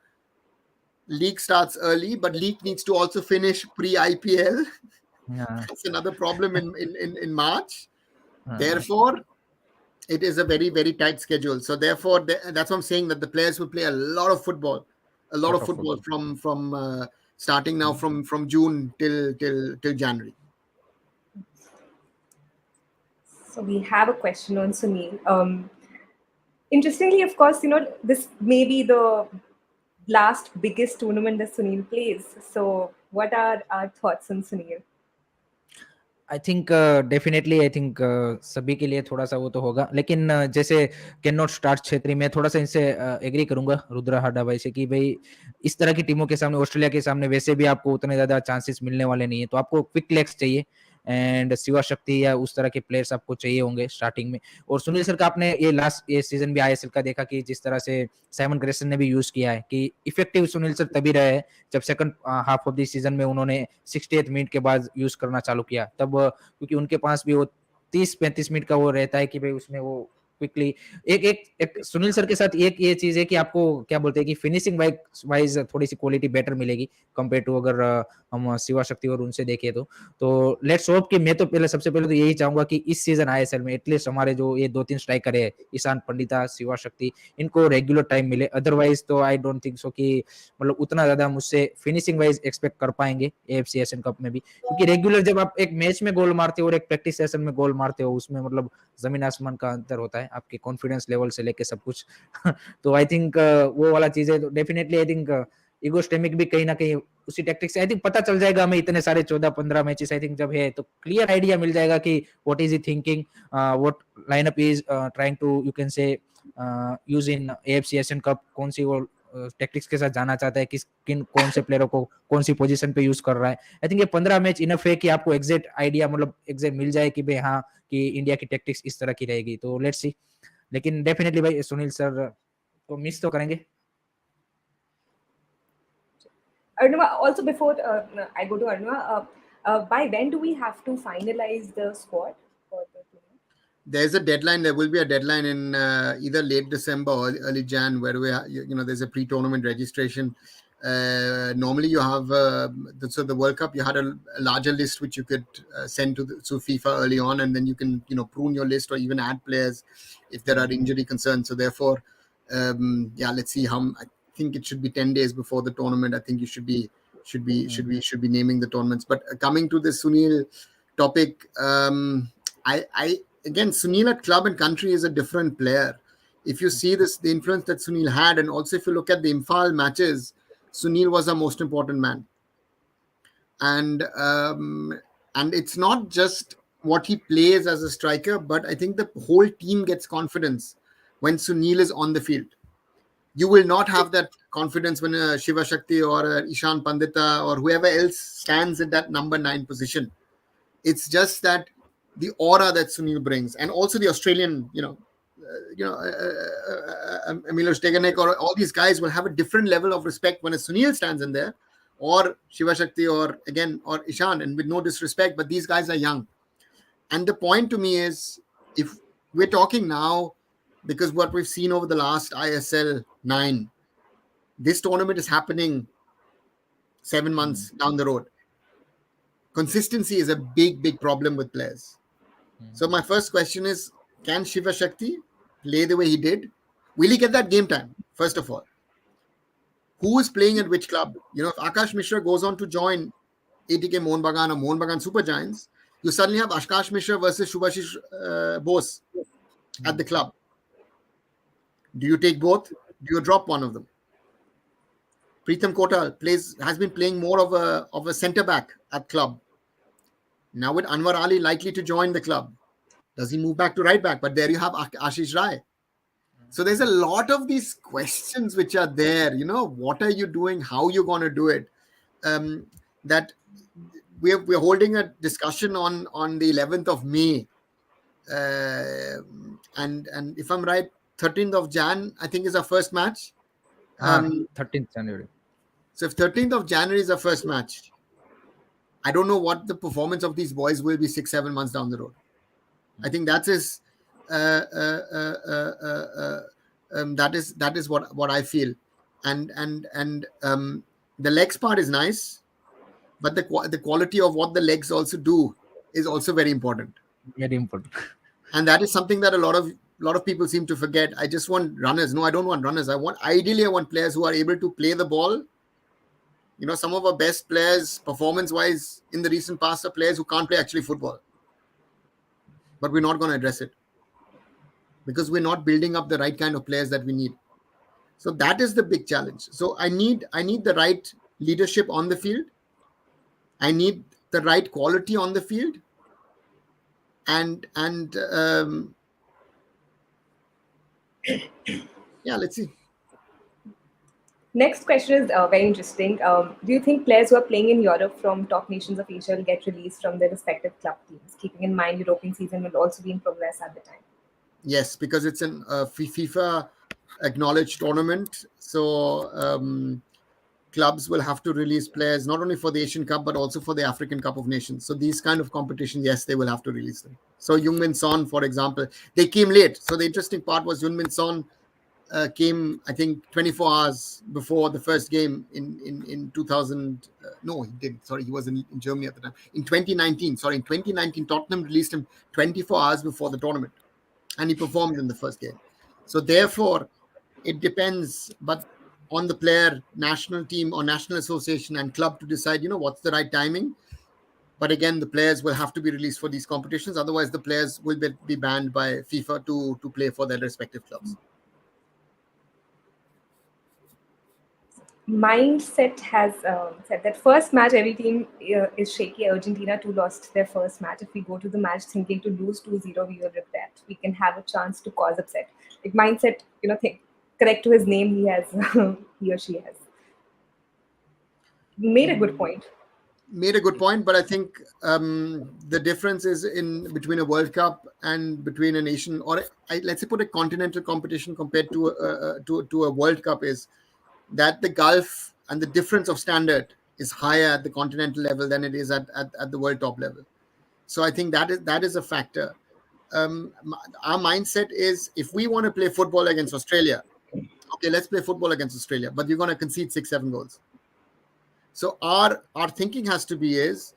League starts early, but league needs to also finish pre-IPL. That's another problem in March. Therefore, it is a very, very tight schedule. So therefore, that's what I'm saying, that the players will play a lot of football, from starting now from June till January. So we have a question on Sunil. Interestingly, of course, this may be the last biggest tournament that Sunil plays. So what are our thoughts on Sunil? I think definitely I think सभी के लिए थोड़ा सा वो तो होगा, लेकिन जैसे कैन नॉट स्टार्ट छेत्री, मैं थोड़ा सा इनसे एग्री करूंगा रुद्रा हाडा भाई से कि भाई इस तरह की टीमों के सामने, ऑस्ट्रेलिया के सामने वैसे भी आपको उतने ज्यादा चांसेस मिलने वाले नहीं है, तो आपको क्विक लेग्स चाहिए एंड शिवा शक्ति या उस तरह के प्लेयर्स आपको चाहिए होंगे स्टार्टिंग में. और सुनील सर का आपने ये सीजन भी आईएसएल का देखा कि जिस तरह से साइमन ग्रेसन ने भी यूज किया है कि इफेक्टिव सुनील सर तभी रहे जब second half of the season में उन्होंने 68 मिनट के बाद यूज करना चालू किया, तब क्योंकि उनके पास भी वो 30-35 मिनट का वो रहता है कि भाई उसमें वो क्विकली एक सुनील सर के साथ एक ये चीज है कि आपको क्या बोलते हैं कि फिनिशिंग वाइज थोड़ी सी क्वालिटी बेटर मिलेगी कंपेयर टू अगर हम शिवा शक्ति और उनसे देखें तो लेट्स होप कि मैं तो सबसे पहले तो यही चाहूंगा कि इस सीजन आईएसएल में एटलीस्ट हमारे जो ये 2-3 स्ट्राइकर है, ईशान पंडिता, शिवा शक्ति, इनको रेगुलर टाइम मिले. अदरवाइज तो आई डोंट थिंक सो कि मतलब उतना ज्यादा मुझसे फिनिशिंग वाइज एक्सपेक्ट कर पाएंगे एएफसी एशियन कप में भी, क्योंकि रेगुलर जब आप एक मैच में गोल मारते हो और एक प्रैक्टिस सेशन में गोल मारते हो, उसमें मतलब जमीन आसमान का अंतर होता है आपके कॉन्फिडेंस लेवल से लेके सब कुछ. तो आई थिंक वो वाला चीज है. तो डेफिनेटली आई थिंक इगोस्टेमिक भी कहीं ना कहीं उसी टैक्टिक्स से आई थिंक पता चल जाएगा हमें इतने सारे 14-15 मैचेस आई थिंक जब है तो क्लियर आइडिया मिल जाएगा कि what is he thinking, what lineup is trying to you can say use in AFC Asian cup, कौन सी वो टैक्टिक्स के साथ जाना चाहता है, कौन से प्लेयरों को कौन सी पोजीशन पे यूज कर रहा है. आई थिंक ये 15 मैच इनफ है कि आपको एग्जैक्ट आइडिया मतलब एग्जैक्ट मिल जाए कि भाई हाँ कि इंडिया की टैक्टिक्स इस तरह की रहेगी. तो लेट्स सी. लेकिन डेफिनेटली भाई सुनील सर को मिस तो करेंगे. Arnava, also before I go to Arnava, by when do we have to finalize the squad for the tournament? There's a deadline. There will be a deadline in either late December or early Jan, where there's a pre-tournament registration. Normally, you have so the World Cup. You had a larger list which you could send to FIFA early on, and then you can prune your list or even add players if there are injury concerns. So therefore, let's see how. I think it should be 10 days before the tournament. I think you should be naming the tournaments. But coming to the Sunil topic, again, Sunil at club and country is a different player. If you see the influence that Sunil had, and also if you look at the Imphal matches, Sunil was our most important man. And it's not just what he plays as a striker, but I think the whole team gets confidence when Sunil is on the field. You will not have that confidence when Shiva Shakti or Ishan Pandita or whoever else stands in that number 9 position. It's just that the aura that Sunil brings, and also the Australian, Emilio Steganek or all these guys will have a different level of respect when a Sunil stands in there, or Shiva Shakti or Ishan, and with no disrespect, but these guys are young. And the point to me is, if we're talking now, because what we've seen over the last ISL 9, this tournament is happening 7 months down the road. Consistency is a big, big problem with players. So my first question is, can Shiva Shakti play the way he did? Will he get that game time, first of all? Who is playing at which club? If Akash Mishra goes on to join ATK Mohun Bagan or Mohun Bagan Super Giants, you suddenly have Akash Mishra versus Shubhashish Bose at the club. Do you take both? Do you drop one of them? Pritham Kotal has been playing more of a centre back at club. Now with Anwar Ali likely to join the club, does he move back to right back? But there you have Ashish Rai. So there's a lot of these questions which are there. What are you doing? How are you going to do it? That we're holding a discussion on the 11th of May, and if I'm right, 13th of Jan I think is our first match. 13th January. So if 13th of January is our first match, I don't know what the performance of these boys will be 6-7 months down the road. I think that is that is what I feel, and the legs part is nice, but the quality of what the legs also do is also very important. Very important. And that is something that a lot of people seem to forget. I just want runners. No, I don't want runners. I want players who are able to play the ball. Some of our best players, performance-wise, in the recent past, are players who can't play actually football. But we're not going to address it because we're not building up the right kind of players that we need. So that is the big challenge. So I need the right leadership on the field. I need the right quality on the field. And yeah, let's see. Next question is very interesting. Do you think players who are playing in Europe from top nations of Asia will get released from their respective club teams, keeping in mind European season will also be in progress at the time? Yes, because it's an FIFA acknowledged tournament. So clubs will have to release players not only for the Asian Cup but also for the African Cup of Nations. So these kind of competitions, yes, they will have to release them. So Heung-min Son, for example, they came late. So the interesting part was Heung-min Son came, I think, 24 hours before the first game in 2000. No, he didn't. Sorry, he was in Germany at the time. In 2019, Tottenham released him 24 hours before the tournament. And he performed in the first game. So therefore, it depends, but on the player, national team or national association and club to decide, what's the right timing. But again, the players will have to be released for these competitions. Otherwise, the players will be banned by FIFA to play for their respective clubs. Mindset has said that first match every team is shaky. Argentina too lost their first match. If we go to the match thinking to lose 2-0, we will regret. We can have a chance to cause upset. Like mindset, correct to his name, he has he or she has made a good point. But I think the difference is in between a World Cup and between a nation, or let's say put a continental competition compared to a World Cup, is that the gulf and the difference of standard is higher at the continental level than it is at the world top level. So I think that is a factor. Our mindset is, if we want to play football against Australia, okay, let's play football against Australia, but you're going to concede 6-7 goals. So our thinking has to be is,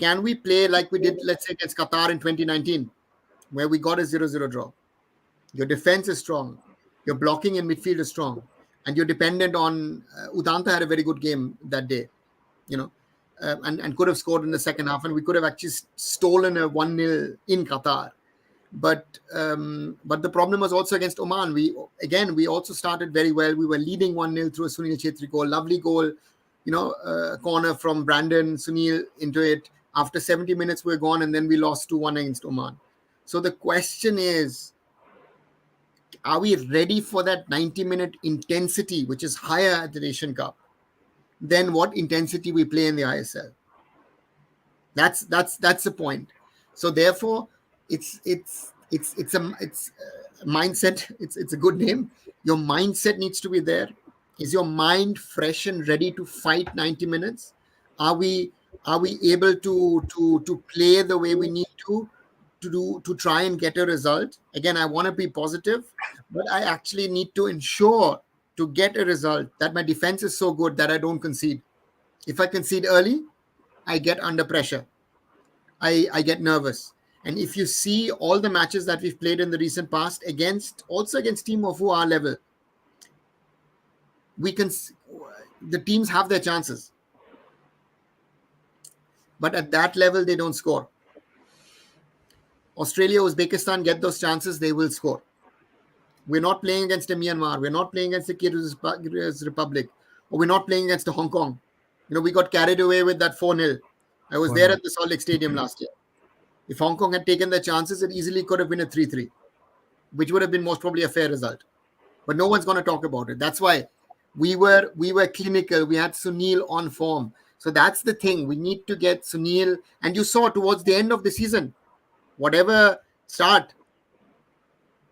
can we play like we did, let's say, against Qatar in 2019, where we got a 0-0 draw? Your defense is strong. Your blocking in midfield is strong. And you're dependent on Udanta had a very good game that day, and could have scored in the second half, and we could have actually stolen a 1-0 in Qatar. But the problem was also against Oman. We also started very well. We were leading 1-0 through a Sunil Chhetri goal, lovely goal, a corner from Brandon Sunil into it. After 70 minutes, we're gone, and then we lost 2-1 against Oman. So the question is, are we ready for that 90-minute intensity, which is higher at the Asian Cup than what intensity we play in the ISL? That's the point. So therefore, it's a mindset. It's a good name. Your mindset needs to be there. Is your mind fresh and ready to fight 90 minutes? Are we able to play the way we need to try and get a result? Again, I want to be positive, but I actually need to ensure to get a result that my defense is so good that I don't concede. If I concede early, I get under pressure. I get nervous. And if you see all the matches that we've played in the recent past against teams of who are level, the teams have their chances. But at that level, they don't score. Australia, Uzbekistan get those chances, they will score. We're not playing against Myanmar. We're not playing against the Kyrgyz Republic. Or we're not playing against Hong Kong. We got carried away with that 4-0. I was there at the Salt Lake Stadium last year. If Hong Kong had taken their chances, it easily could have been a 3-3, which would have been most probably a fair result. But no one's going to talk about it. That's why we were clinical. We had Sunil on form. So that's the thing. We need to get Sunil. And you saw towards the end of the season, whatever start,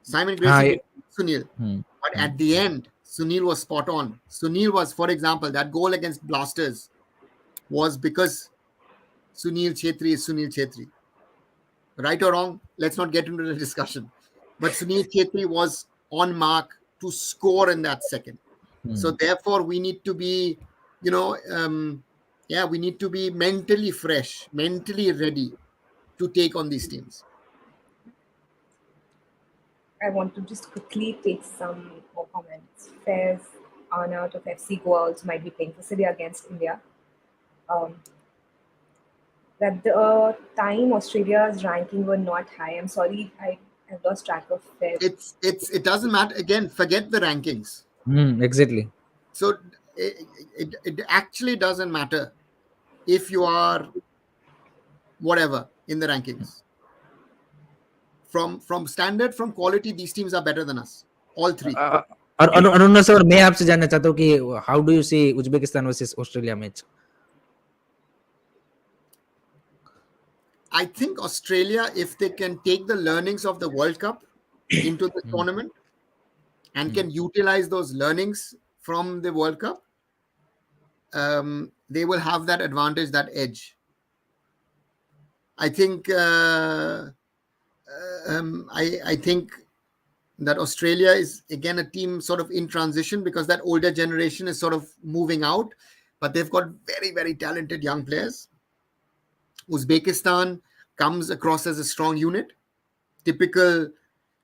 Simon Gracie हाँ did Sunil. Hmm, But hmm, at the end, Sunil was spot on. Sunil was, for example, that goal against Blasters was because Sunil Chhetri is Sunil Chhetri. Right or wrong, let's not get into the discussion. But Sunil Chhetri was on mark to score in that second. So hmm. therefore, we need to be, we need to be mentally fresh, mentally ready to take on these teams. I want to just quickly take some more comments. Fairs Arnaut of FC Goa also might be playing for Syria against India. Um, that the time Australia's ranking were not high. I'm sorry, I have lost track of Fair. It doesn't matter. Again, forget the rankings. Exactly. So it actually doesn't matter if you are whatever in the rankings. From standard, from quality, these teams are better than us. All three. और अनुराग sir, मैं आपसे जानना चाहता हूँ कि how do you see Uzbekistan versus Australia match? I think Australia, if they can take the learnings of the World Cup into the tournament and can utilize those learnings from the World Cup, they will have that advantage, that edge. I think I think that Australia is again a team sort of in transition because that older generation is sort of moving out, but they've got very, very talented young players. Uzbekistan comes across as a strong unit, typical,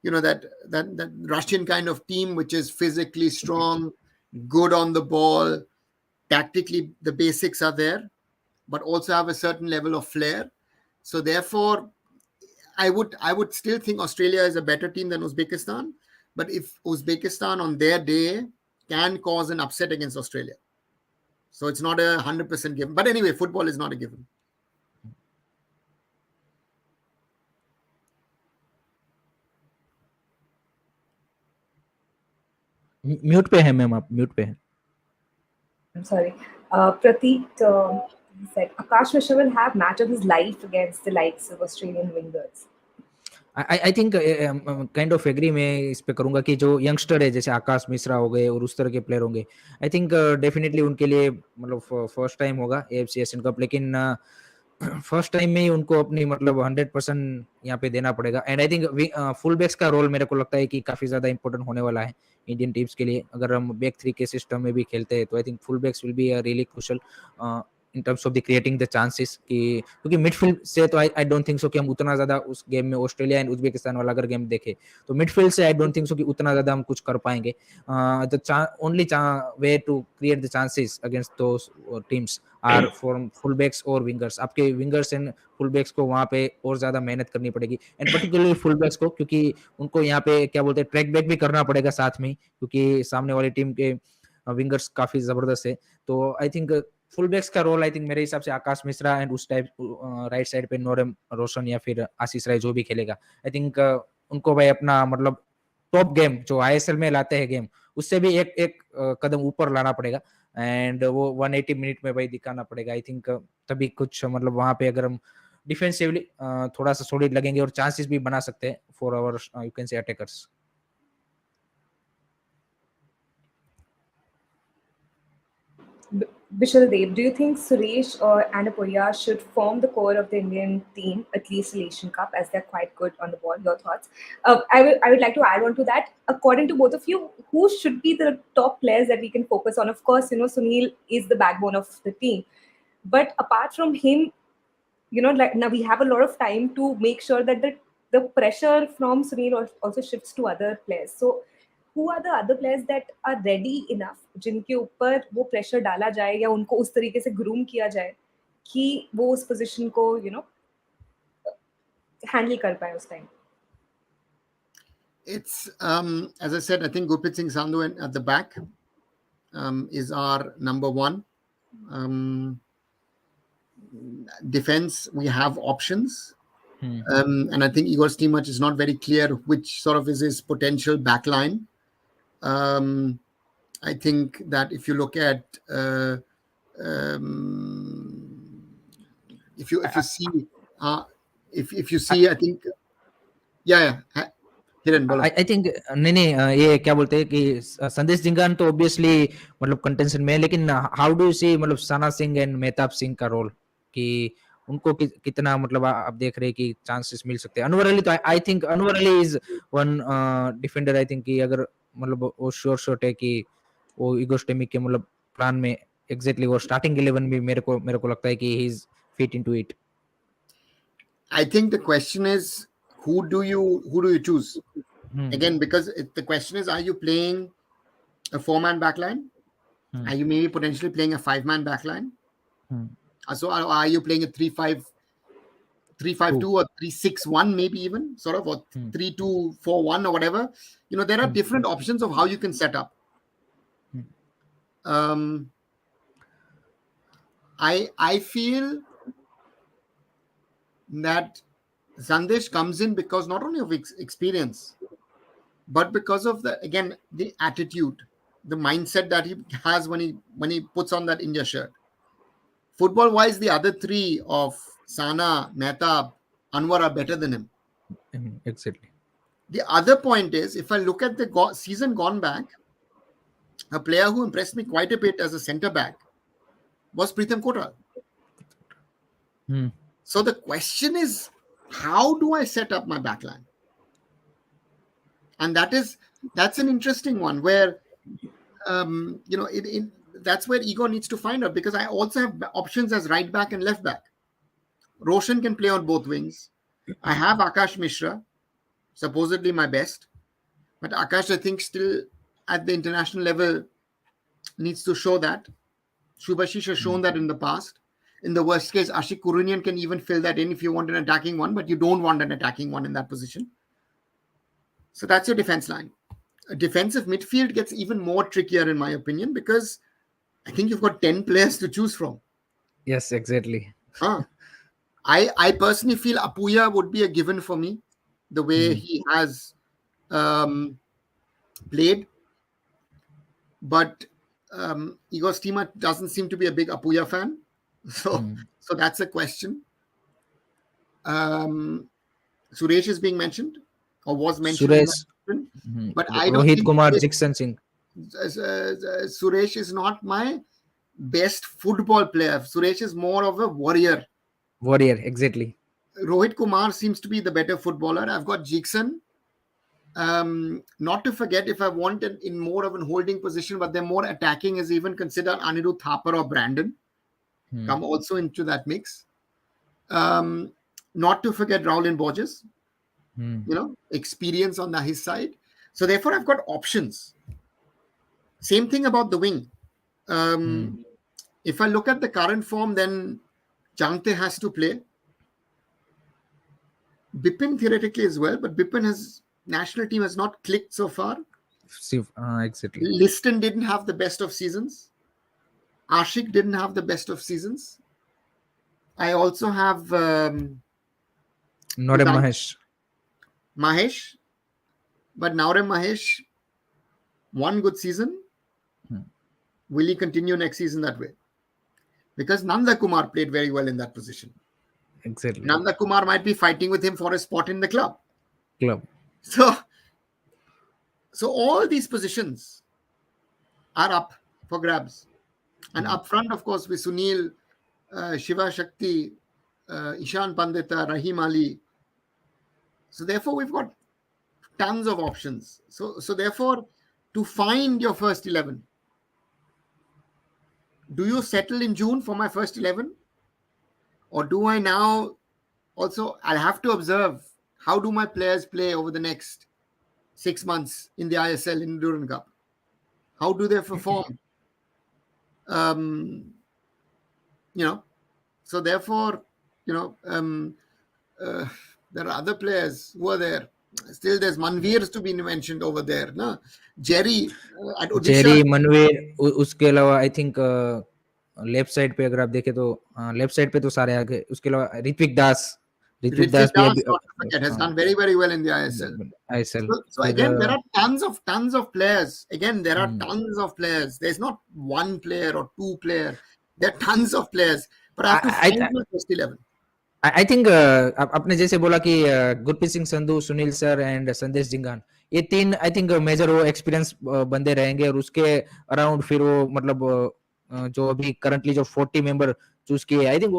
that Russian kind of team, which is physically strong, good on the ball, tactically the basics are there, but also have a certain level of flair. So therefore, I would still think Australia is a better team than Uzbekistan. But if Uzbekistan on their day can cause an upset against Australia, so it's not 100% given. But anyway, football is not a given. Mute पे है ma'am, आप mute पे हैं. I'm sorry. Prateek said Akash Mishra will have match of his life against the likes of Australian wingers. I think kind of agree मैं इस पे करूंगा कि जो यंगस्टर है जैसे आकाश मिश्रा हो गए और उस तरह के प्लेयर होंगे, आई थिंक डेफिनेटली उनके लिए मतलब फर्स्ट टाइम होगा एएफसी एशियन कप, लेकिन फर्स्ट टाइम में ही उनको अपनी मतलब 100% यहाँ पे देना पड़ेगा. And I think full backs का रोल मेरे को लगता है कि काफी ज्यादा इंपॉर्टेंट होने वाला है इंडियन टीम्स के लिए. अगर हम बैक थ्री के सिस्टम में भी खेलते हैं तो I think full backs will be really crucial in terms of the creating the chances. कि क्योंकि मिडफील्ड से तो आई डोंट थिंक सो कि हम उतना ज्यादा उस गेम में ऑस्ट्रेलिया एंड उज्बेकिस्तान वाला अगर गेम देखें तो मिडफील्ड से आई डोंट थिंक सो कि उतना ज्यादा हम कुछ कर पाएंगे. The only way to create the chances against those teams are from full backs और विंगर्स. आपके विंगर्स एंड फुल बैक्स को वहां पे और ज्यादा मेहनत करनी पड़ेगी, एंड पर्टिकुलरली फुल बैक्स को, क्योंकि उनको यहाँ पे क्या बोलते हैं ट्रैक बैक भी करना पड़ेगा साथ में, क्योंकि सामने वाली टीम के विंगर्स काफी जबरदस्त है. तो आई थिंक फुल बैक्स का रोल आई थिंक मेरे हिसाब से आकाश मिश्रा एंड उस टाइप राइट साइड पे नोरेम रोशन या फिर आशीष राय जो भी खेलेगा, आई थिंक उनको भाई अपना मतलब टॉप गेम जो आईएसएल में लाते हैं गेम उससे भी एक एक कदम ऊपर लाना पड़ेगा. एंड वो 180 मिनट में भाई दिखाना पड़ेगा. आई थिंक तभी कुछ मतलब वहां पे अगर हम डिफेंसिवली थोड़ा सा सॉलिड लगेंगे और चांसेस भी बना सकते हैं for our you can say attackers. Vishal Dev, do you think Suresh or Anapoya should form the core of the Indian team, at least the Asian Cup, as they're quite good on the ball? Your thoughts? I would like to add on to that. According to both of you, who should be the top players that we can focus on? Of course, Sunil is the backbone of the team. But apart from him, like now we have a lot of time to make sure that the pressure from Sunil also shifts to other players. So who are the other players that are ready enough जिनके ऊपर वो pressure डाला जाए या उनको उस तरीके से ग्रूम किया जाए कि वो उस पोजीशन को हैंडल कर पाए उस time? It's as I said, I think Gurpreet Singh Sandhu at the back is our number one. Defense, we have options. And I think Igor Stimac is not very clear which sort of is his potential backline. I think that if you look at if you see, if you see, I think, yeah. Hiren, बोलो. I think नहीं नहीं ये क्या बोलते हैं कि संदेश जिंगान तो ऑब्वियसली मतलब कंटेंशन में है, लेकिन हाउ डू यू सी मतलब सना सिंह एंड मेहताब सिंह का रोल कि उनको कितना मतलब आप देख रहे हैं कि चांसेस मिल सकते हैं. अनवर अली तो I think Anwar Ali is one defender I think कि अगर मतलब वो श्योर शॉट है कि वो इगोस्टेमिक के मतलब प्लान में एग्जैक्टली वो स्टार्टिंग 11 भी मेरे को लगता है कि he is fit into it. I think the question is, who do you choose? Again, because the question is, are you playing a 4-man backline? Are you maybe potentially playing a 5-man backline? So are you playing a 3-5-2 or 3-6-1 maybe even, sort of, or 3-2-4-1 or whatever? You know, there are different options of how you can set up. I feel that Sandesh comes in because not only of experience, but because of the attitude, the mindset that he has when he puts on that India shirt. Football wise, the other three of Sana, Mehtab, Anwar are better than him. Exactly. The other point is, if I look at the season gone back, a player who impressed me quite a bit as a centre back was Pritham Kotral. So the question is, how do I set up my backline? And that's an interesting one where, that's where Igor needs to find out, because I also have options as right back and left back. Roshan can play on both wings. I have Akash Mishra, supposedly my best. But Akash, I think, still at the international level needs to show that. Shubhashish has shown that in the past. In the worst case, Ashik Kurunian can even fill that in if you want an attacking one, but you don't want an attacking one in that position. So that's your defense line. A defensive midfield gets even more trickier, in my opinion, because I think you've got 10 players to choose from. Yes, exactly. I personally feel Apuya would be a given for me, the way he has played. But Igor Stima doesn't seem to be a big Apuya fan. So that's a question. Suresh is being mentioned, or was mentioned. Suresh. But I don't Rohit think Kumar, Jixon Singh. Suresh is not my best football player. Suresh is more of a warrior. Warrior, exactly. Rohit Kumar seems to be the better footballer. I've got Jixon. Not to forget, if I want it in more of a holding position, but they're more attacking, is even consider Anirudh Thapar or Brandon. Come also into that mix. Not to forget Raul Borges. Experience on his side. So therefore, I've got options. Same thing about the wing. If I look at the current form, then Jangte has to play. Bipin theoretically as well, but Bipin national team has not clicked so far. Exactly. Liston didn't have the best of seasons. Ashik didn't have the best of seasons. I also have Norem Mahesh. But Naurem Mahesh, one good season. Will he continue next season that way? Because Nanda Kumar played very well in that position. Exactly. Nanda Kumar might be fighting with him for a spot in the club. So all these positions are up for grabs. And up front, of course, with Sunil, Shiva Shakti, Ishan Pandita, Rahim Ali. So therefore, we've got tons of options. So therefore, to find your first 11, do you settle in June for my first 11? Or do I now also, I'll have to observe, how do my players play over the next 6 months in the ISL, in Durand Cup? How do they perform? So therefore, there are other players who are there. Still, there's Manveer to be mentioned over there. No? Jerry at Odisha. Jerry, Manveer, उसके अलावा I think left side पे अगर आप देखें तो left side पे तो सारे आगे. उसके अलावा ऋत्विक दास भी has done very, very well in the ISL. So again, there are tons of players. Again, there are tons of players. There's not one player or two player. There are tons of players. But I have to find my first 11. I think आपने जैसे बोला कि Gurpreet Singh Sandhu, Sunil sir and संदेश जिंगान, ये तीन I think major वो experience बंदे रहेंगे, और उसके अराउंड फिर वो मतलब जो अभी करंटली जो 40 मेंबर चूज किए, आई थिंक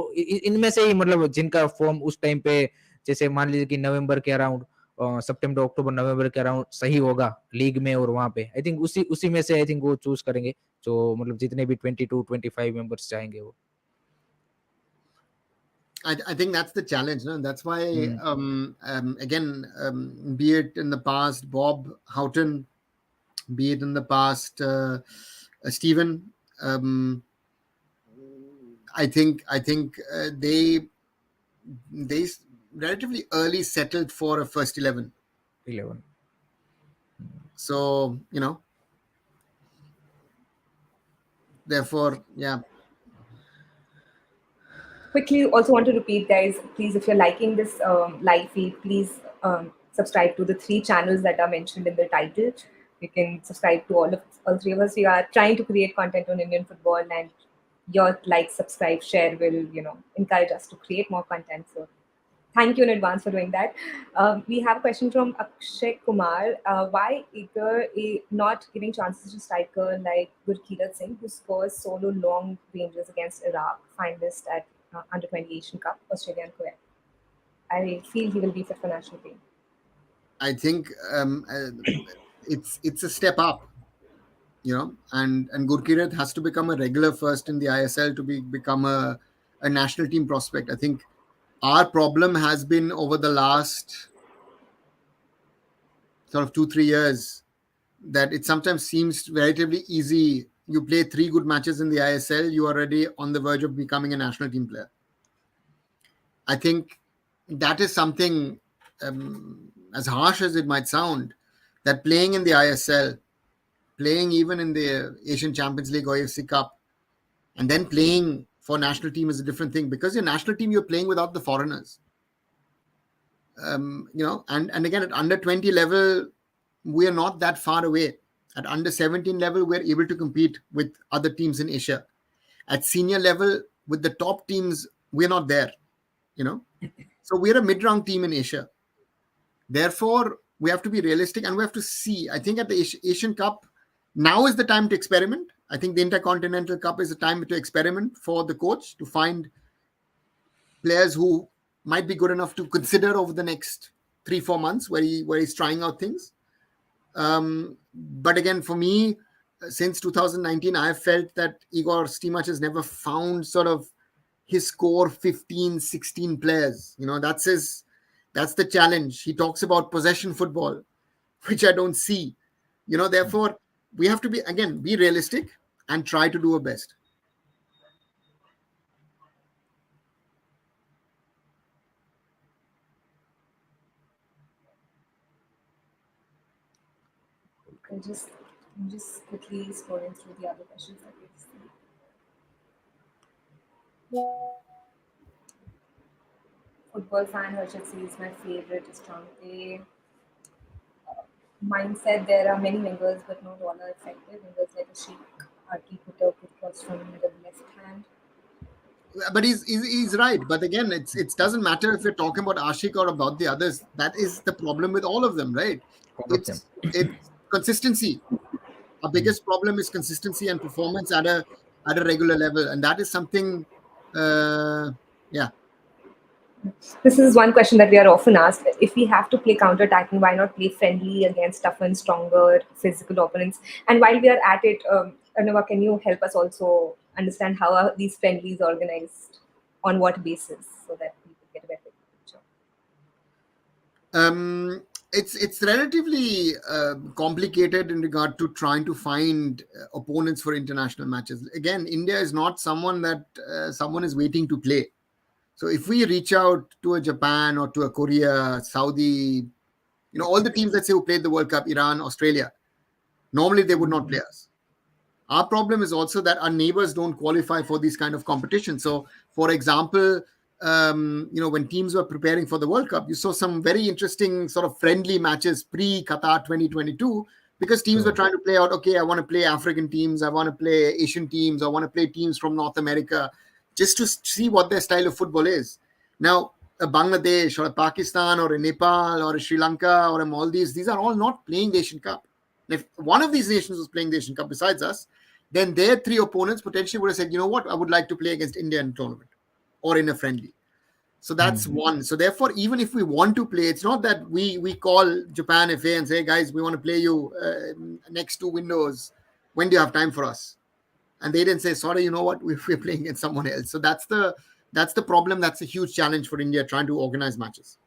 इनमें से ही मतलब जिनका फॉर्म उस टाइम पे, जैसे मान लीजिए कि नवंबर के अराउंड, सितंबर अक्टूबर नवंबर के अराउंड सही होगा लीग में और वहां पे, आई थिंक उसी में से आई थिंक वो चूज करेंगे, जो मतलब जितने भी 22-25 मेंबर्स चाहेंगे वो. I think that's the challenge. No? That's why, again, be it in the past, Bob Houghton, be it in the past, Stephen, I think they relatively early settled for a first 11. 11. So, therefore, yeah. Quickly, also want to repeat, guys, please, if you're liking this live feed, please subscribe to the 3 channels that are mentioned in the title. You can subscribe to all 3 of us. We are trying to create content on Indian football, and your like, subscribe, share will, encourage us to create more content. So thank you in advance for doing that. We have a question from Akshay Kumar. Why either not giving chances to striker like Gurkirat Singh, who scores solo long ranges against Iraq, finalist at Under 20 Asian Cup, Australia and Kuwait? I feel he will be fit for national team. I think it's a step up, and Gurkirat has to become a regular first in the ISL to become a national team prospect. I think our problem has been over the last sort of 2-3 years that it sometimes seems relatively easy. You play 3 good matches in the ISL, you are already on the verge of becoming a national team player. I think that is something, as harsh as it might sound, that playing in the ISL, playing even in the Asian Champions League or AFC Cup, and then playing for national team is a different thing, because your national team, you're playing without the foreigners. And again, at under 20 level, we are not that far away. At under 17 level, we're able to compete with other teams in Asia. At senior level, with the top teams, we're not there, So we're a mid-round team in Asia. Therefore, we have to be realistic and we have to see. I think at the Asian Cup, now is the time to experiment. I think the Intercontinental Cup is the time to experiment for the coach to find players who might be good enough to consider over the next 3-4 months where he's trying out things. But again, for me, since 2019, I have felt that Igor Stimac has never found sort of his core 15, 16 players. That's the challenge. He talks about possession football, which I don't see. Therefore, we have to be realistic and try to do our best. I'm just quickly scrolling through the other questions that we've seen. Football fan Harshit says my favorite is Chante. Mindset, there are many wingers, but not all are effective. Wingers like a Sheikh, Arki Putter, could cross from the left hand. But he's right. But again, it doesn't matter if you're talking about Ashik or about the others. That is the problem with all of them, right? It's consistency. Our biggest problem is consistency and performance at a regular level, and that is something. This is one question that we are often asked. If we have to play counter-attacking, why not play friendly against tougher and stronger physical opponents? And while we are at it, Arnava, can you help us also understand how are these friendlies organized? On what basis? So that we can get a better picture. It's relatively complicated in regard to trying to find opponents for international matches. Again, India is not someone that someone is waiting to play. So if we reach out to a Japan or to a Korea, Saudi, all the teams, let's say, who played the World Cup, Iran, Australia, normally they would not play us. Our problem is also that our neighbors don't qualify for these kind of competitions. So, for example, when teams were preparing for the World Cup, you saw some very interesting sort of friendly matches pre-Qatar 2022 because teams were trying to play out, okay, I want to play African teams, I want to play Asian teams, I want to play teams from North America, just to see what their style of football is. Now, a Bangladesh or a Pakistan or a Nepal or a Sri Lanka or a Maldives, these are all not playing the Asian Cup. If one of these nations was playing the Asian Cup besides us, then their three opponents potentially would have said, you know what, I would like to play against India in a tournament or in a friendly. So that's one. So therefore, even if we want to play, it's not that we call Japan FA and say, guys, we want to play you next 2 windows. When do you have time for us? And they didn't say, sorry, you know what, we're playing against someone else. So that's the problem. That's a huge challenge for India trying to organize matches.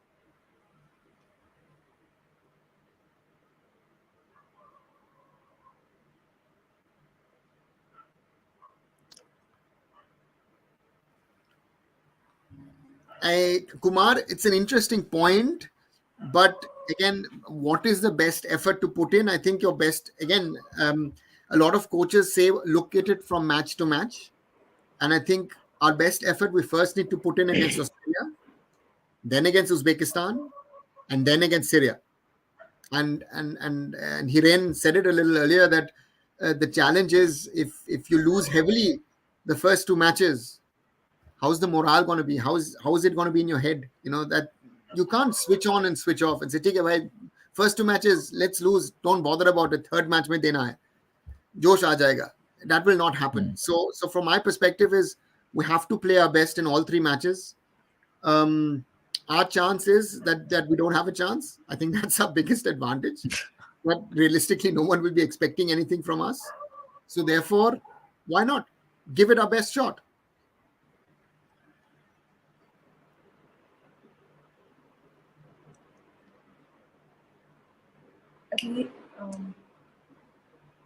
Kumar, it's an interesting point, but again, what is the best effort to put in? I think your best, again, a lot of coaches say look at it from match to match, and I think our best effort we first need to put in against Australia, then against Uzbekistan, and then against Syria. And Hiren said it a little earlier that the challenge is if you lose heavily the first 2 matches, how's the morale going to be? How is it going to be in your head? You know, that you can't switch on and switch off and say, take away first 2 matches, let's lose, don't bother about it. Third match mein dena hai, josh aa jayega. That will not happen. So from my perspective is we have to play our best in all 3 matches. Our chance is that we don't have a chance. I think that's our biggest advantage. But realistically, no one will be expecting anything from us. So therefore, why not give it our best shot?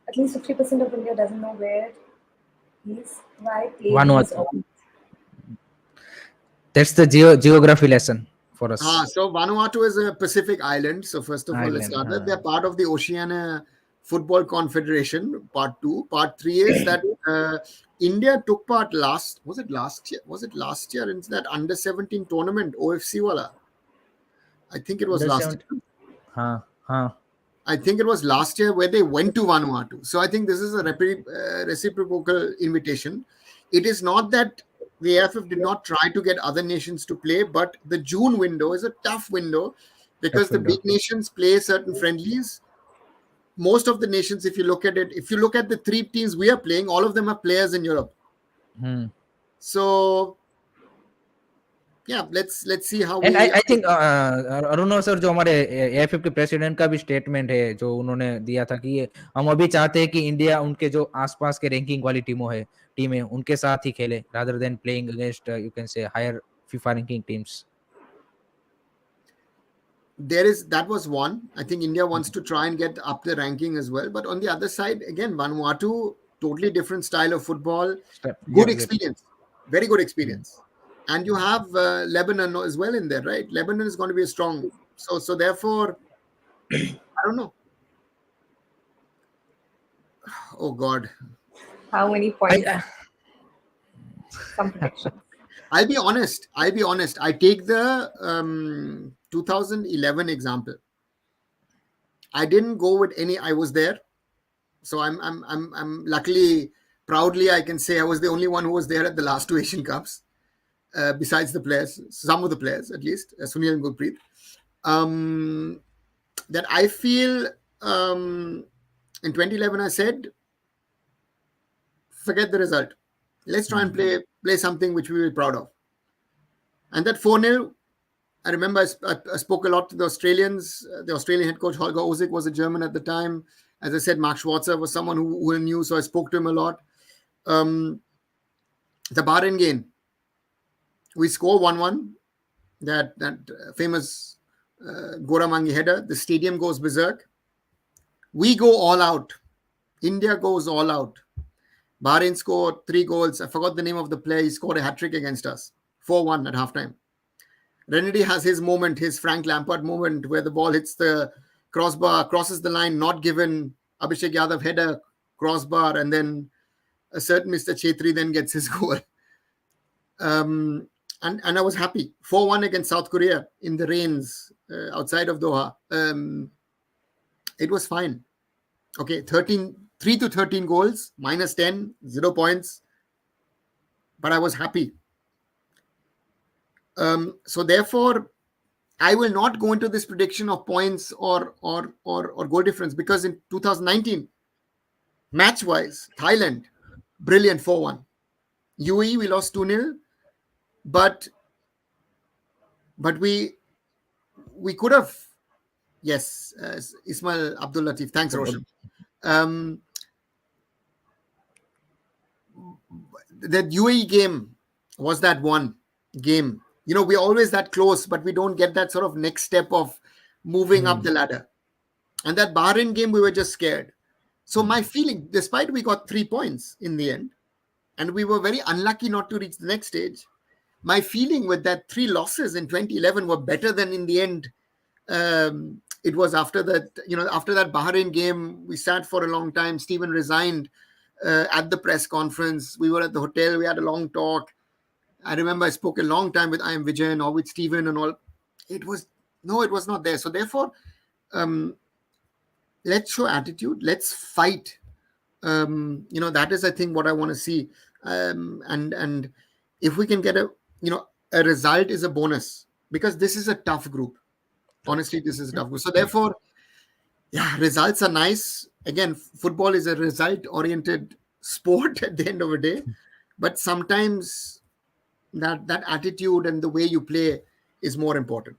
At least 50% of India doesn't know where he's why play Vanuatu. That's the geography lesson for us. So Vanuatu is a Pacific island. So first of all, let's start that. They're part of the Oceania Football Confederation, part 2. Part 3 is that India took part last year? Was it last year in that under 17 tournament, OFC wala? I think it was last year. I think it was last year where they went to Vanuatu. So I think this is a reciprocal invitation. It is not that the AFF did not try to get other nations to play, but the June window is a tough window because the big nations play certain friendlies. Most of the nations, if you look at it, if you look at the 3 teams we are playing, all of them are players in Europe. So yeah, let's see how. And I think Arun sir जो हमारे AFF के president का भी statement है जो उन्होंने दिया था कि हम अभी चाहते हैं कि इंडिया उनके जो आसपास के रैंकिंग वाली टीमें उनके साथ ही खेले rather than playing against you can say higher FIFA ranking teams. That was one. I think India wants to try and get up the ranking as well. But on the other side, again, Vanuatu, totally different style of football. Good experience. Very good experience. And you have Lebanon as well in there, right? Lebanon is going to be a strong. So therefore, I don't know. Oh, God. How many points? Some predictions. I'll be honest. I take the 2011 example. I didn't go with any. I was there, so I'm luckily, proudly, I can say I was the only one who was there at the last 2 Asian Cups, besides the players, some of the players at least, Sunil and Gurpreet. That I feel in 2011 I said, forget the result. Let's try and play something which we were proud of. And that 4-0, I remember I spoke a lot to the Australians. The Australian head coach, Holger Ozick, was a German at the time. As I said, Mark Schwarzer was someone who I knew, so I spoke to him a lot. The Bahrain game, we score 1-1. That famous Goramangi header. The stadium goes berserk. We go all out. India goes all out. Bahrain scored 3 goals. I forgot the name of the player. He scored a hat-trick against us. 4-1 at halftime. Renedy has his moment, his Frank Lampard moment, where the ball hits the crossbar, crosses the line, not given. Abhishek Yadav header, crossbar, and then a certain Mr. Chhetri then gets his goal. And I was happy. 4-1 against South Korea in the rains outside of Doha. It was fine. Okay, 3 to 13 goals, minus 10, 0 points. But I was happy. So therefore, I will not go into this prediction of points or goal difference, because in 2019, match wise, Thailand, brilliant 4-1. UAE, we lost 2-0, but we could have, yes, Ismail Abdul Latif, thanks Roshan. That UAE game was that one game. We're always that close, but we don't get that sort of next step of moving up the ladder. And that Bahrain game, we were just scared. So my feeling, despite we got 3 points in the end, and we were very unlucky not to reach the next stage, my feeling with that 3 losses in 2011 were better than in the end. It was after that, after that Bahrain game, we sat for a long time. Stephen resigned at the press conference. We were at the hotel. We had a long talk. I remember I spoke a long time with I am Vijayan or with Stephen and all. It was not there. So therefore, let's show attitude. Let's fight. That is, I think, what I want to see. And if we can get a result is a bonus, because this is a tough group. Honestly, this is a tough group. So therefore, results are nice. Again, football is a result-oriented sport at the end of the day. But sometimes that attitude and the way you play is more important.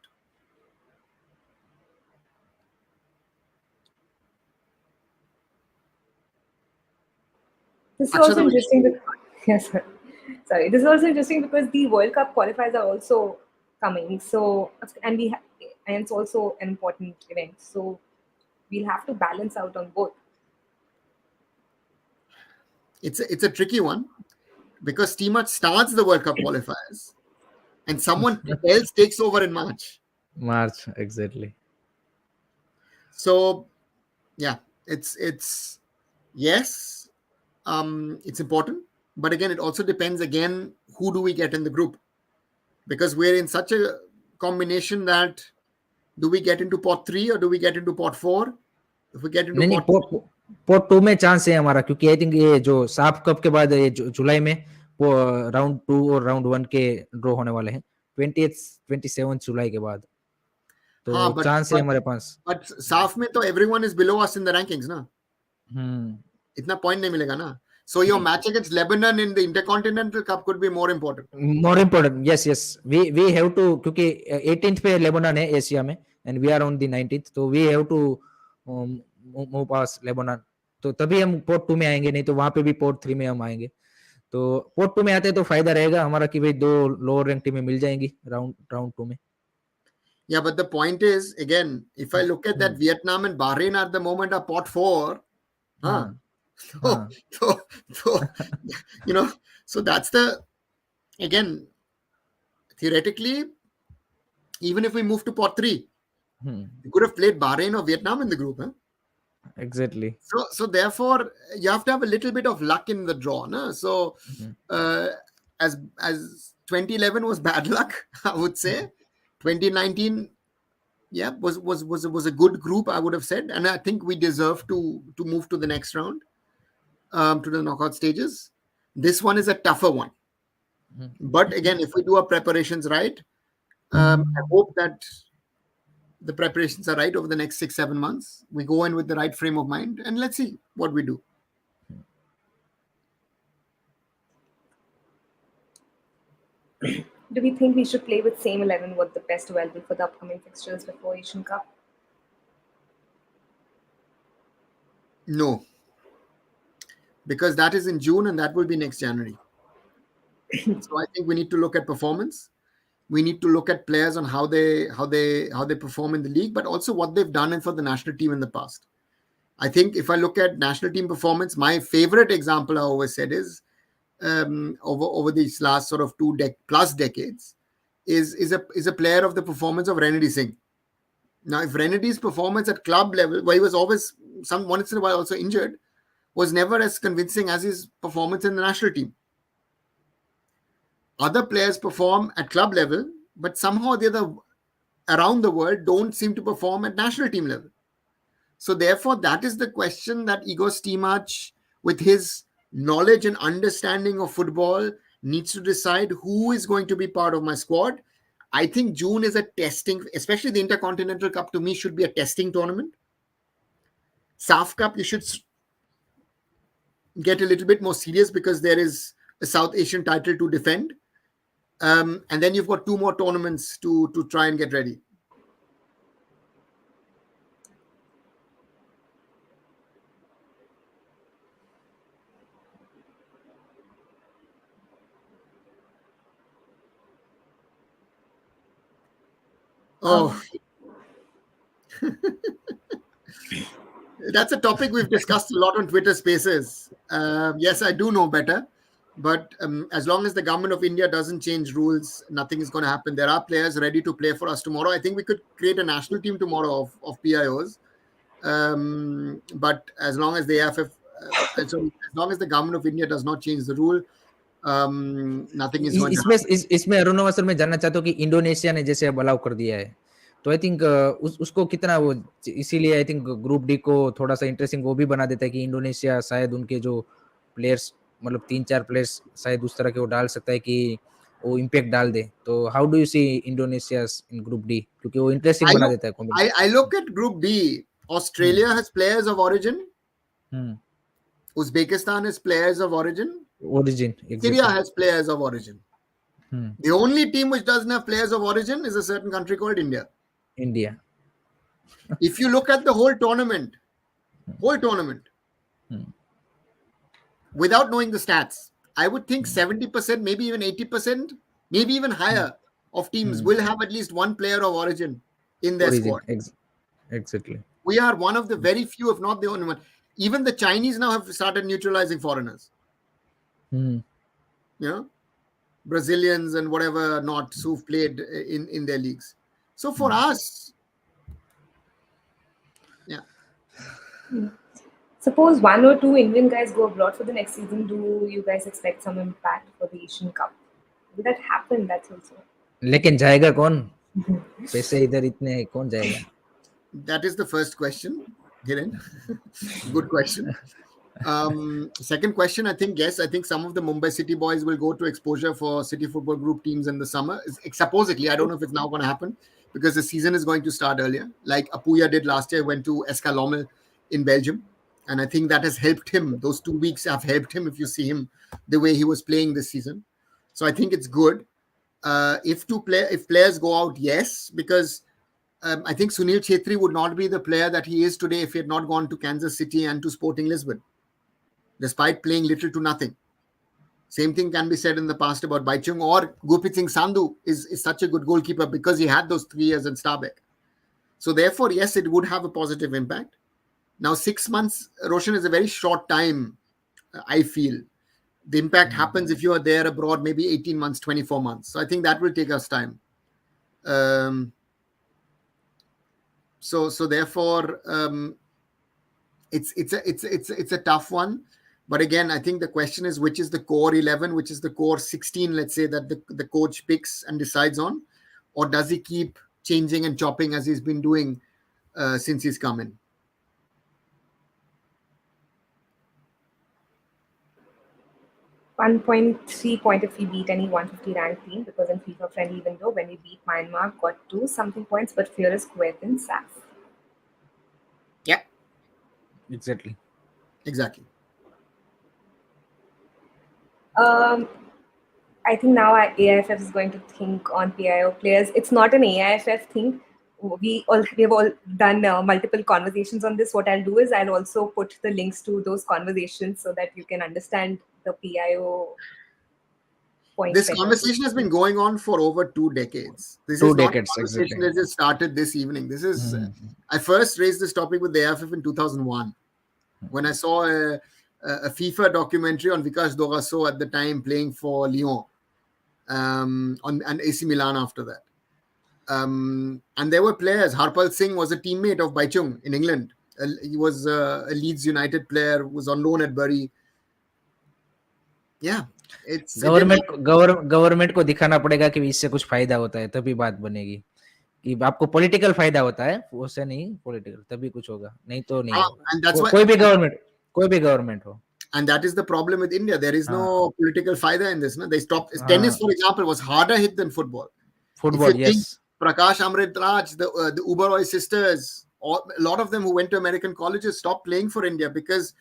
This is also interesting because, yes, sorry. This is also interesting because the World Cup qualifiers are also coming. So, and it's also an important event. So, we'll have to balance out on both. It's a tricky one, because T-Mart starts the World Cup qualifiers and someone else takes over in March. Exactly. So, it's yes, it's important. But again, it also depends, again, who do we get in the group? Because we're in such a combination that do we get into pot 3 or do we get into pot 4? If we get into pot 2 में chance है हमारा, क्योंकि I think ये जो साफ cup के बाद ये जुलाई में राउंड 2 और राउंड 1 के ड्रॉ होने वाले हैं 27 जुलाई के बाद, तो चांस है हमारे पास. बट साफ में तो everyone is below us in the rankings ना. इतना पॉइंट नहीं मिलेगा ना. So your match against Lebanon in the Intercontinental Cup could be more important. Yes. We have to, क्योंकि 18th पे लेबनान है एशिया में and we are on the 19th, तो we have to move past Lebanon, तो तभी हम port 2 में आएंगे, नहीं तो वहां पे भी पोर्ट 3 में हम आएंगे. तो पोर्ट 2 में आते तो फायदा रहेगा हमारा कि भाई 2 लोअर रैंक टीमें मिल जाएंगी राउंड 2 में. Yeah, but the point is, again, if I look at that, Vietnam and Bahrain at the moment are pot 4. So that's again, theoretically, even if we move to pot 3, we could have played Bahrain or Vietnam in the group. Exactly. So therefore, you have to have a little bit of luck in the draw. No? So as 2011 was bad luck, I would say. 2019, was a good group, I would have said, and I think we deserve to move to the next round, to the knockout stages. This one is a tougher one, but again, if we do our preparations right, I hope that the preparations are right over the next 6-7 months. We go in with the right frame of mind, and let's see what we do. Do we think we should play with same 11 with the best available for the upcoming fixtures before Asian Cup? No, because that is in June and that will be next January. So I think we need to look at performance. We need to look at players on how they perform in the league, but also what they've done for the national team in the past. I think if I look at national team performance, my favorite example I always said is over these last sort of 2 plus decades is a player of the performance of Renedy Singh. Now, if Renedy's performance at club level, where he was always once in a while also injured, was never as convincing as his performance in the national team. Other players perform at club level, but somehow the other around the world don't seem to perform at national team level. So therefore, that is the question that Igor Stimac, with his knowledge and understanding of football, needs to decide who is going to be part of my squad, I think June is a testing, especially the Intercontinental Cup to me should be a testing tournament. SAF Cup, you should get a little bit more serious because there is a South Asian title to defend. And then you've got 2 more tournaments to try and get ready. Oh, that's a topic we've discussed a lot on Twitter Spaces. Yes, I do know better. But as long as the government of India doesn't change rules, nothing is going to happen. There are players ready to play for us tomorrow. I think we could create a national team tomorrow of PIOs. But as long as the AFF, as long as the government of India does not change the rule, nothing is going to happen. इसमें Arunav sir मैं जानना चाहता हूँ कि Indonesia ने जैसे अब allow कर दिया है, तो आई थिंक उसको कितना वो, इसीलिए आई थिंक ग्रुप डी को थोड़ा सा इंटरेस्टिंग वो भी बना देता है कि इंडोनेशिया शायद उनके जो प्लेयर्स मतलब 3-4 प्लेयर्स शायद उस तरह के वो डाल सकता है कि वो इम्पैक्ट डाल दे. तो how do you see Indonesia in group D, क्योंकि वो इंटरेस्टिंग बना देता है. I look at Group D. Australia has players of origin. Uzbekistan has players of origin. Exactly. Syria has players of origin. The only team which doesn't have players of origin is a certain country called India. If you look at the whole tournament, without knowing the stats, I would think 70%, maybe even 80%, maybe even higher of teams will have at least one player of origin in their squad. Exactly. We are one of the very few, if not the only one. Even the Chinese now have started neutralizing foreigners. You know, Brazilians and whatever not who've played in their leagues. So for us, Suppose 1 or 2 Indian guys go abroad for the next season, do you guys expect some impact for the Asian Cup? Will that happen? That's also. लेकिन जाएगा कौन? पैसे इधर इतने हैं, कौन जाएगा? That is the first question, Hiren. Good question. Second question, I think some of the Mumbai City boys will go to exposure for City Football Group teams in the summer. Supposedly, I don't know if it's now going to happen because the season is going to start earlier. Like Apuya did last year, went to SK Lommel in Belgium. And I think that has helped him. Those 2 weeks have helped him if you see him the way he was playing this season. So I think it's good. If players go out, yes, because I think Sunil Chhetri would not be the player that he is today if he had not gone to Kansas City and to Sporting Lisbon, despite playing little to nothing. Same thing can be said in the past about Baichung, or Gurpreet Singh Sandhu is such a good goalkeeper because he had those 3 years in Stabæk. So therefore, yes, it would have a positive impact. Now, 6 months, Roshan, is a very short time, I feel. The impact happens if you are there abroad, maybe 18 months, 24 months. So I think that will take us time. So therefore, it's a tough one. But again, I think the question is, which is the core 11, which is the core 16, let's say, that the coach picks and decides on, or does he keep changing and chopping as he's been doing since he's come in? 1.3 point if we beat any 150 ranked team, because in FIFA friendly window, when we beat Myanmar, got 2 something points, but fear is quit in SAF. Yeah. Exactly. I think now AIFF is going to think on PIO players. It's not an AIFF thing. We have all done multiple conversations on this. What I'll do is I'll also put the links to those conversations so that you can understand the PIO point. This conversation has been going on for over 2 decades. This is not a conversation that just started this evening. This is I first raised this topic with the AFF in 2001 when I saw a FIFA documentary on Vikas Dogaso at the time playing for Lyon and AC Milan after that. And there were players. Harpal Singh was a teammate of Baichung in England. He was a Leeds United player, was on loan at Bury. Yeah. Government को दिखाना पड़ेगा कि इससे कुछ फायदा होता है, तभी बात बनेगी. कि आपको पॉलिटिकल फायदा होता है, उससे नहीं, पॉलिटिकल तभी कुछ होगा, नहीं तो नहीं होगा. कोई भी गवर्नमेंट हो. And that is the problem with India. There is no political faida in this. No? They stopped. Tennis, for example, was harder hit than football. Football, If you think yes. Prakash Amrit Raj, the Uberoi sisters, a lot of them who went to American colleges stopped playing for India because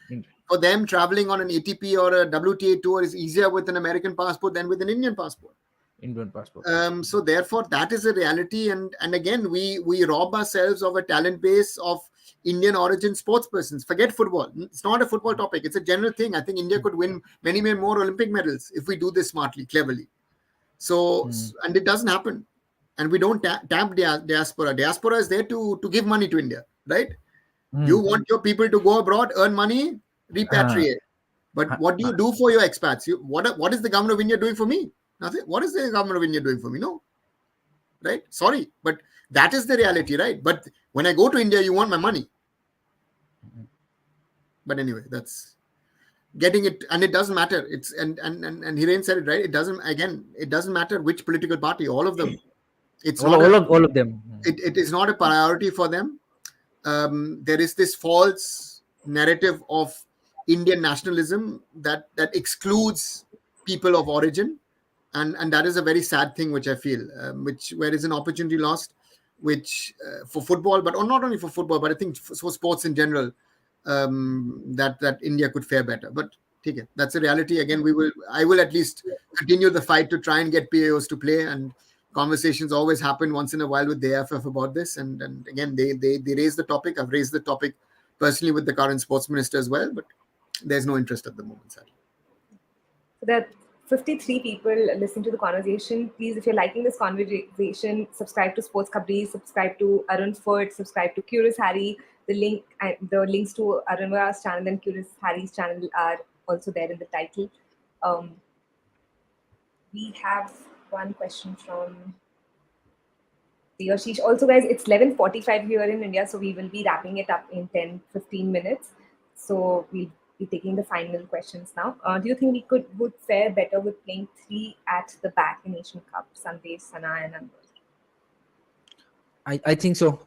for them traveling on an ATP or a WTA tour is easier with an American passport than with an Indian passport. Indian passport. So therefore, that is a reality, and again, we rob ourselves of a talent base of Indian origin sports persons. Forget football; it's not a football topic; it's a general thing. I think India could win many more Olympic medals if we do this smartly, cleverly. So, and it doesn't happen, and we don't tap diaspora. Diaspora is there to give money to India, right? You want your people to go abroad, earn money, repatriate. But what do you do for your expats? What is the government of India doing for me? Nothing. What is the government of India doing for me? No. Right? Sorry. But that is the reality, right? But when I go to India, you want my money. But anyway, that's getting it, and it doesn't matter. It's and Hiren said it right. It doesn't matter which political party, all of them. It's all of them. It is not a priority for them. There is this false narrative of Indian nationalism that excludes people of origin, and that is a very sad thing, which I feel, where is an opportunity lost, which for football, but not only for football, but I think for sports in general, that India could fare better. But okay, that's a reality. Again, I will at least continue the fight to try and get PAOs to play, and conversations always happen once in a while with the AFF about this, and again they raise the topic. I've raised the topic personally with the current sports minister as well, but there's no interest at the moment, sadly. So there are 53 people listening to the conversation. Please, if you're liking this conversation, subscribe to Sports Khabri, subscribe to Arun Furt, subscribe to Curious Harry. The links to Arun Vara's channel and Curious Harry's channel are also there in the title. We have one question from Yashish. Also, guys, it's 11:45 here in India, so we will be wrapping it up in 10-15 minutes. So we'll be taking the final questions now. Do you think we would fare better with playing 3 at the back in Asian Cup? Sandesh, Sana, and Anwar. I think so.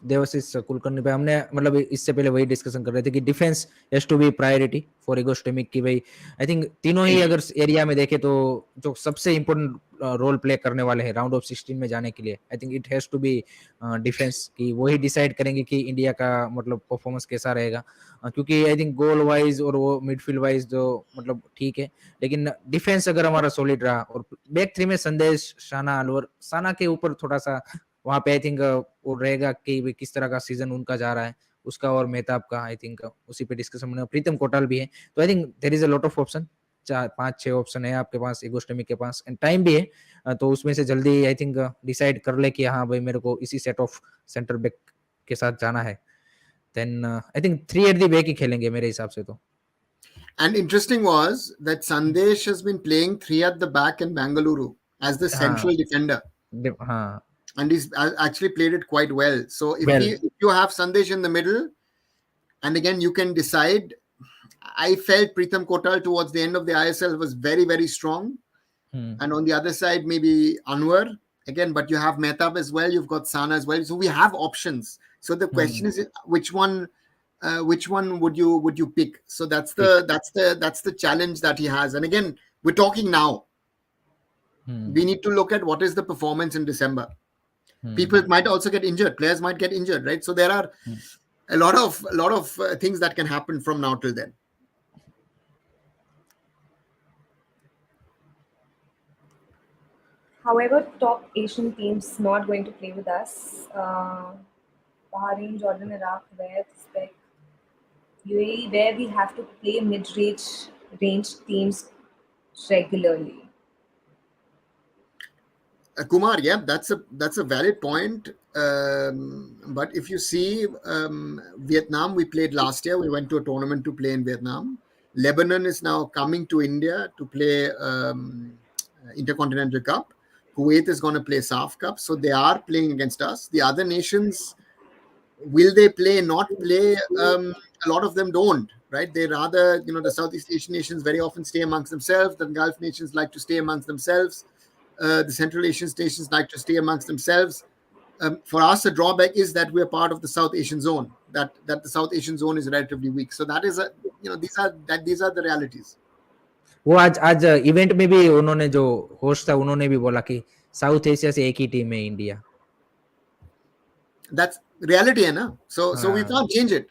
Debashish Kulkarni भाई, हमने मतलब इससे पहले वही discussion कर रहे थे कि defence has to be priority for Igor Stimac की भाई. आई थिंक तीनों ही अगर एरिया में देखे तो जो सबसे इम्पोर्टेंट रोल प्ले करने वाले हैं राउंड ऑफ 16 में जाने के लिए, I think it has to be defence की. वही डिसाइड करेंगे कि इंडिया का मतलब परफॉर्मेंस कैसा रहेगा, क्योंकि आई थिंक गोल वाइज और वो मिडफील्ड वाइज जो मतलब ठीक है, लेकिन डिफेंस अगर हमारा सॉलिड रहा और बैक 3 में संदेश, शाना, अलवर, साना के ऊपर थोड़ा सा वहां पे आई थिंक वो रहेगा कि किस तरह का सीजन उनका जा रहा है, उसका और मेहताब का. आई थिंक उसी पे डिस्कशन होने. प्रीतम कोटाल भी है, तो I think there is a lot of option. 4-5-6 option है आपके पास, एगोस्टेमिक के पास, एंड टाइम भी है, तो उसमें से जल्दी आई थिंक डिसाइड कर ले कि हाँ भाई मेरे को इसी सेट ऑफ सेंटर बैक के साथ जाना है. Then I think 3 at the back ही खेलेंगे मेरे हिसाब से तो. And interesting was that Sandesh has been playing 3 at the back in Bengaluru as the central defender. And he's actually played it quite well. So if you have Sandesh in the middle, and again you can decide. I felt Pritham Kotal towards the end of the ISL was very, very strong. And on the other side, maybe Anwar again, but you have Mehtab as well. You've got Sana as well. So we have options. So the question is, which one would you pick? So that's the challenge that he has. And again, we're talking now. We need to look at what is the performance in December. People might also get injured. Players might get injured, right? So there are a lot of things that can happen from now till then. However, top Asian teams not going to play with us. Bahrain, Jordan, Iraq, Uzbek, UAE, where we have to play mid-range teams regularly. Kumar, yeah, that's a valid point. But if you see Vietnam, we played last year. We went to a tournament to play in Vietnam. Lebanon is now coming to India to play Intercontinental Cup. Kuwait is going to play SAF Cup. So they are playing against us. The other nations, will they play, not play? A lot of them don't, right? They rather, the Southeast Asian nations very often stay amongst themselves. The Gulf nations like to stay amongst themselves. The Central Asian nations like to stay amongst themselves. For us, the drawback is that we are part of the South Asian zone. That the South Asian zone is relatively weak. So that is these are the realities. वो आज event में भी उन्होंने जो host था उन्होंने भी बोला कि साउथ एशिया से एक ही टीम है India. That's reality, hai na? So we हाँ. can't change it.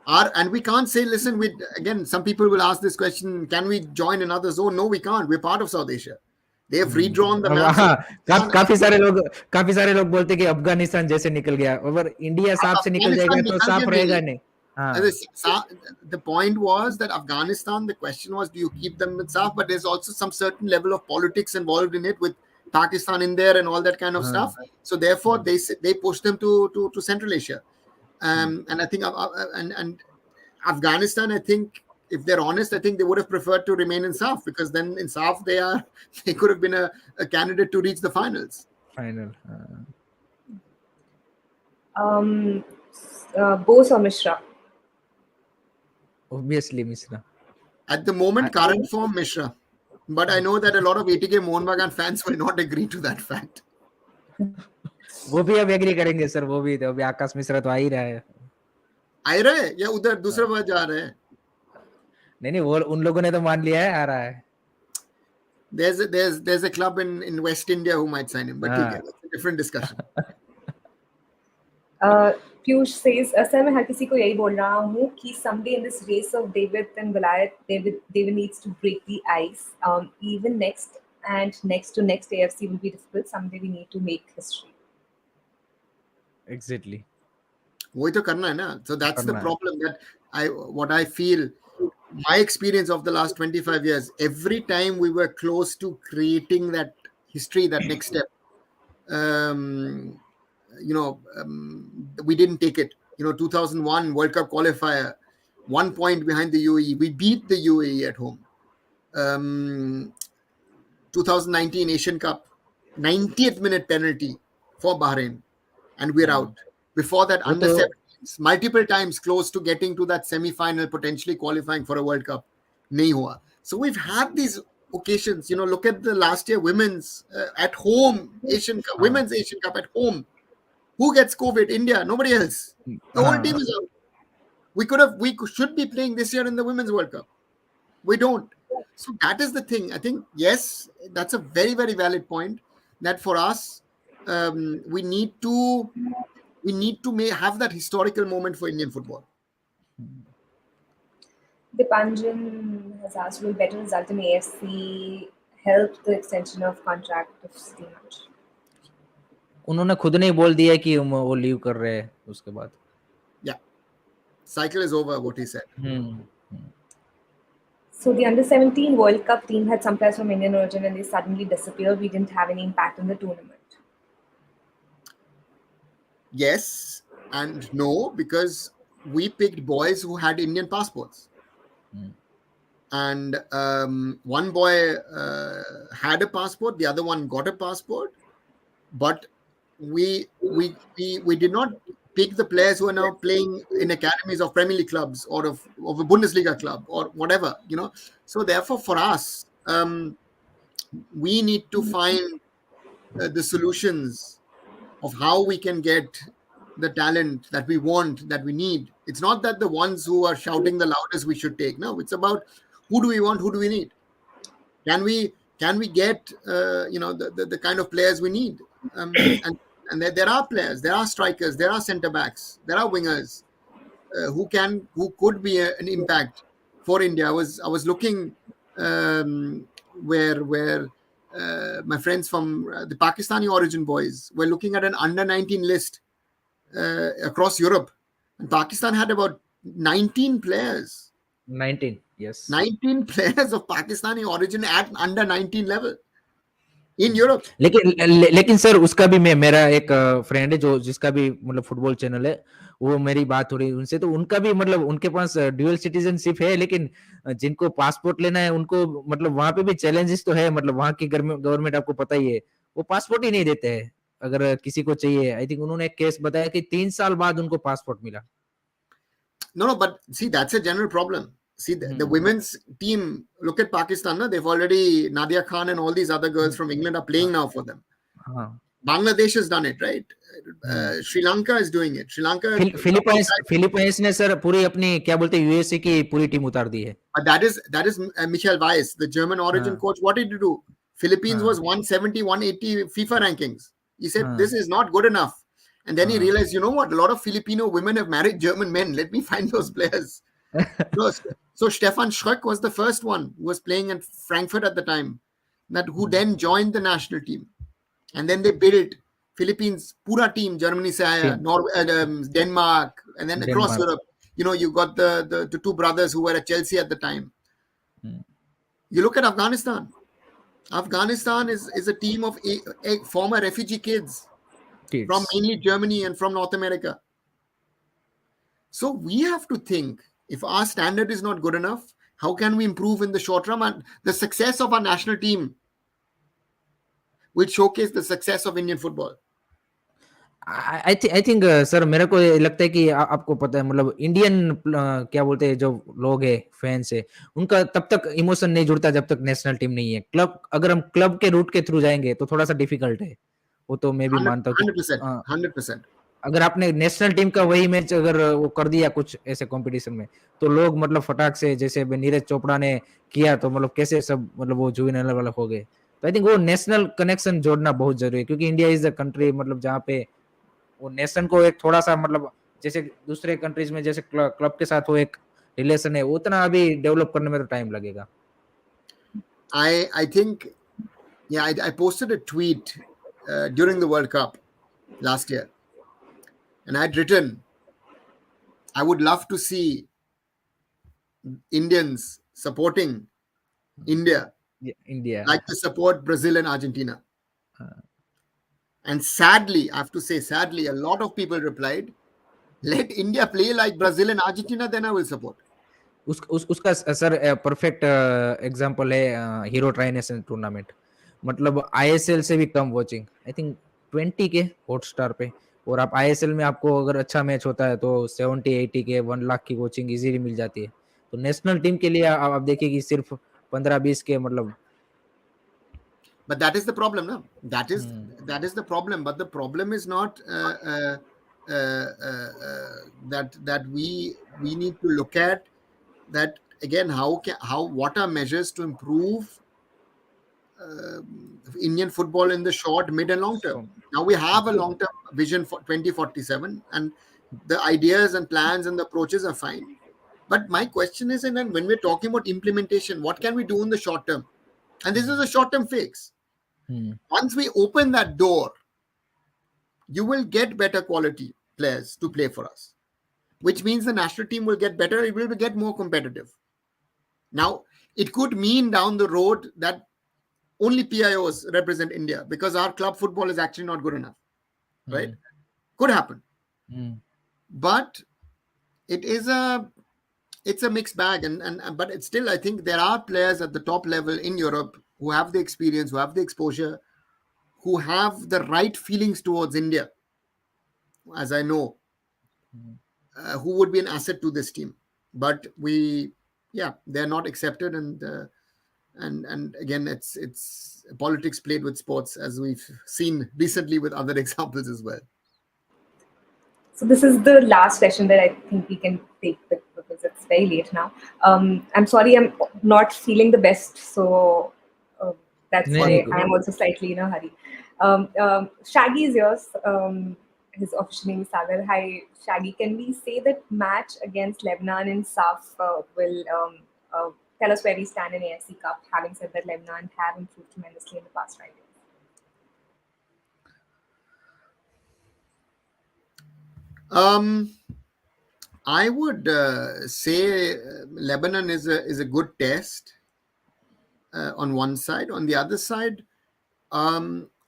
And we can't say, listen, again, some people will ask this question, can we join another zone? No, we can't. We're part of South Asia. They have redrawn the अब maps. हाँ, काफी सारे लोग बोलते कि अफगानिस्तान जैसे निकल गया, अगर इंडिया साफ से निकल जाएगा तो साफ रहेगा नहीं. The point was that Afghanistan, the question was, do you keep them with SAF? But there's also some certain level of politics involved in it, with Pakistan in there and all that kind of stuff. So therefore, they pushed them to Central Asia. And I think and Afghanistan, I think, if they're honest, I think they would have preferred to remain in SAF, because then in SAF they could have been a candidate to reach the finals. Bose or Mishra? Obviously Mishra. At the moment, current form, Mishra. But I know that a lot of ATK Mohun Bagan fans will not agree to that fact. वो भी अब agree करेंगे sir, वो भी तो अभी आकाश मिश्रा तो आ ही रहा है. आ रहा है या उधर दूसरा बार जा रहे हैं? नहीं, वो उन लोगों ने तो मान लिया है, आ रहा है. There's a club in West India who might sign him, but that's a different discussion. Piyush says, sir, मैं हर किसी को यही बोल रहा हूँ कि someday in this race of David and Goliath, David needs to break the ice. Even next to next AFC will be difficult. Someday we need to make history. Exactly. वही तो करना है ना. So that's the problem, that what I feel, my experience of the last 25 years, every time we were close to creating that history, that next step, we didn't take it. 2001 World Cup qualifier, 1 point behind the UAE. We beat the UAE at home. 2019 Asian Cup, 90th minute penalty for Bahrain, and we're out. Before that, under 17s, multiple times close to getting to that semi-final, potentially qualifying for a World Cup. Nahi hua. So we've had these occasions. Look at the last year women's at home Asian Cup, women's Asian Cup at home. Who gets COVID? India. Nobody else. The whole team is out. We should be playing this year in the Women's World Cup. We don't. So that is the thing. I think, yes, that's a very, very valid point, that for us, we need to have that historical moment for Indian football. Dipanjan has asked, will better result in AFC help the extension of contract of City match? उन्होंने खुद ने बोल दिया कि वो leave कर रहे हैं उसके बाद. Yeah, cycle is over, what he said. So the under-17 World Cup team had some players from Indian origin and they suddenly disappeared. We didn't have any impact on the tournament. Yes and no, because we picked boys who had Indian passports. And one boy had a passport, the other one got a passport, but we did not pick the players who are now playing in academies of Premier League clubs or of a Bundesliga club or whatever, So therefore, for us, we need to find the solutions of how we can get the talent that we want, that we need. It's not that the ones who are shouting the loudest we should take. No, it's about who do we want, who do we need. Can we get the kind of players we need? And there are players, there are strikers, there are centre backs, there are wingers who could be an impact for India. I was looking where my friends from the Pakistani origin boys were looking at an under-19 list across Europe, and Pakistan had about 19 players. 19, yes. 19 players of Pakistani origin at under-19 level in Europe. लेकिन sir उसका भी मेरा एक friend है जिसका भी मतलब football channel है, वो मेरी बात हो रही उनसे, तो उनका भी मतलब उनके पास ड्यूअल सिटीजनशिप है, लेकिन जिनको पासपोर्ट लेना है उनको मतलब वहां पे भी चैलेंजेस तो है. मतलब वहां की गवर्नमेंट आपको पता ही है, वो पासपोर्ट ही नहीं देते हैं अगर किसी को चाहिए. आई थिंक उन्होंने एक केस बताया कि 3 साल बाद उनको पासपोर्ट मिला. No, but see, that's a general problem. See, the women's team, look at Pakistan, no? They've already, Nadia Khan and all these other girls from England are playing now for them. Bangladesh has done it, right? Sri Lanka is doing it. Sri Lanka, Philippines ने sir पूरी अपनी क्या बोलते हैं USA की पूरी team उतार दी है. But that is Michael Weiss, the German origin coach. What did he do? Philippines हाँ was 170, 180 FIFA rankings. He said, हाँ this is not good enough. And then he हाँ realized, you know what? A lot of Filipino women have married German men. Let me find those players. So, so Stefan Schröck was the first one who was playing at Frankfurt at the time, that who then joined the national team. And then they built Philippines, pura team, Germany se aaya, team Denmark, and then across Denmark Europe. You know, you got the two brothers who were at Chelsea at the time. You look at Afghanistan. Afghanistan is a team of former refugee kids from kids mainly Germany and from North America. So we have to think, if our standard is not good enough, how can we improve in the short run? And the success of our national team will showcase the success of Indian football. I think sir मेरे को ये लगता है कि आपको पता है मतलब इंडियन क्या बोलते हैं जो लोग है फैंस है उनका तब तक इमोशन नहीं जुड़ता जब तक नेशनल टीम नहीं है क्लब अगर हम क्लब के रूट के थ्रू जाएंगे तो थोड़ा सा डिफिकल्ट है वो तो मैं भी 100, मानता हूँ कि 100%, 100%. अगर आपने नेशनल टीम का वही मैच अगर वो कर दिया कुछ ऐसे कंपटीशन में तो लोग मतलब फटाक से जैसे नीरज चोपड़ा ने किया तो मतलब कैसे सब मतलब वो जुवेनाइल वाला हो गए तो आई थिंक वो नेशनल कनेक्शन जोड़ना बहुत जरूरी है क्योंकि इंडिया इज द कंट्री मतलब जहाँ पे वो नेशन को एक थोड़ा सा मतलब जैसे दूसरे कंट्रीज में जैसे क्लब के साथ वो एक रिलेशन है उतना अभी डेवलप करने में तो टाइम लगेगा I think, yeah, I posted a tweet during the World Cup last year, and I had written, I would love to see Indians supporting India India like they support Brazil and Argentina. And sadly, I have to say, sadly, a lot of people replied, let India play like Brazil and Argentina, then I will support. उसका sir perfect example है hero ट्राइनेशन tournament मतलब ISL से भी कम watching I think 20 के Hotstar पे और आप ISL में आपको अगर अच्छा मैच होता है तो 70-80 के 1 लाख की वॉचिंग इजीली मिल जाती है तो नेशनल टीम के लिए आप देखिए कि सिर्फ 15-20 के मतलब But that is the problem, no? That is the problem. But the problem is not that we need to look at that again. What are measures to improve Indian football in the short, mid, and long term? Now we have a long term vision for 2047, and the ideas and plans and the approaches are fine. But my question is, and then when we're talking about implementation, what can we do in the short term? And this is a short term fix. Once we open that door, you will get better quality players to play for us, which means the national team will get better, it will get more competitive. Now, it could mean down the road that only PIOs represent India because our club football is actually not good enough, right? Could happen. But it's a mixed bag, but it's still, I think there are players at the top level in Europe who have the experience, who have the exposure, who have the right feelings towards India, as I know, who would be an asset to this team. But they're not accepted, and again, it's politics played with sports, as we've seen recently with other examples as well. So this is the last question that I think we can take because it's very late now. I'm sorry, I'm not feeling the best, so that's why I'm also slightly in a hurry. Shaggy is yours. His official name is Sagar. Hi, Shaggy. Can we say that match against Lebanon in SAF will tell us where we stand in AFC Cup? Having said that, Lebanon have improved tremendously in the past 5 years. I would say Lebanon is a good test on one side. On the other side,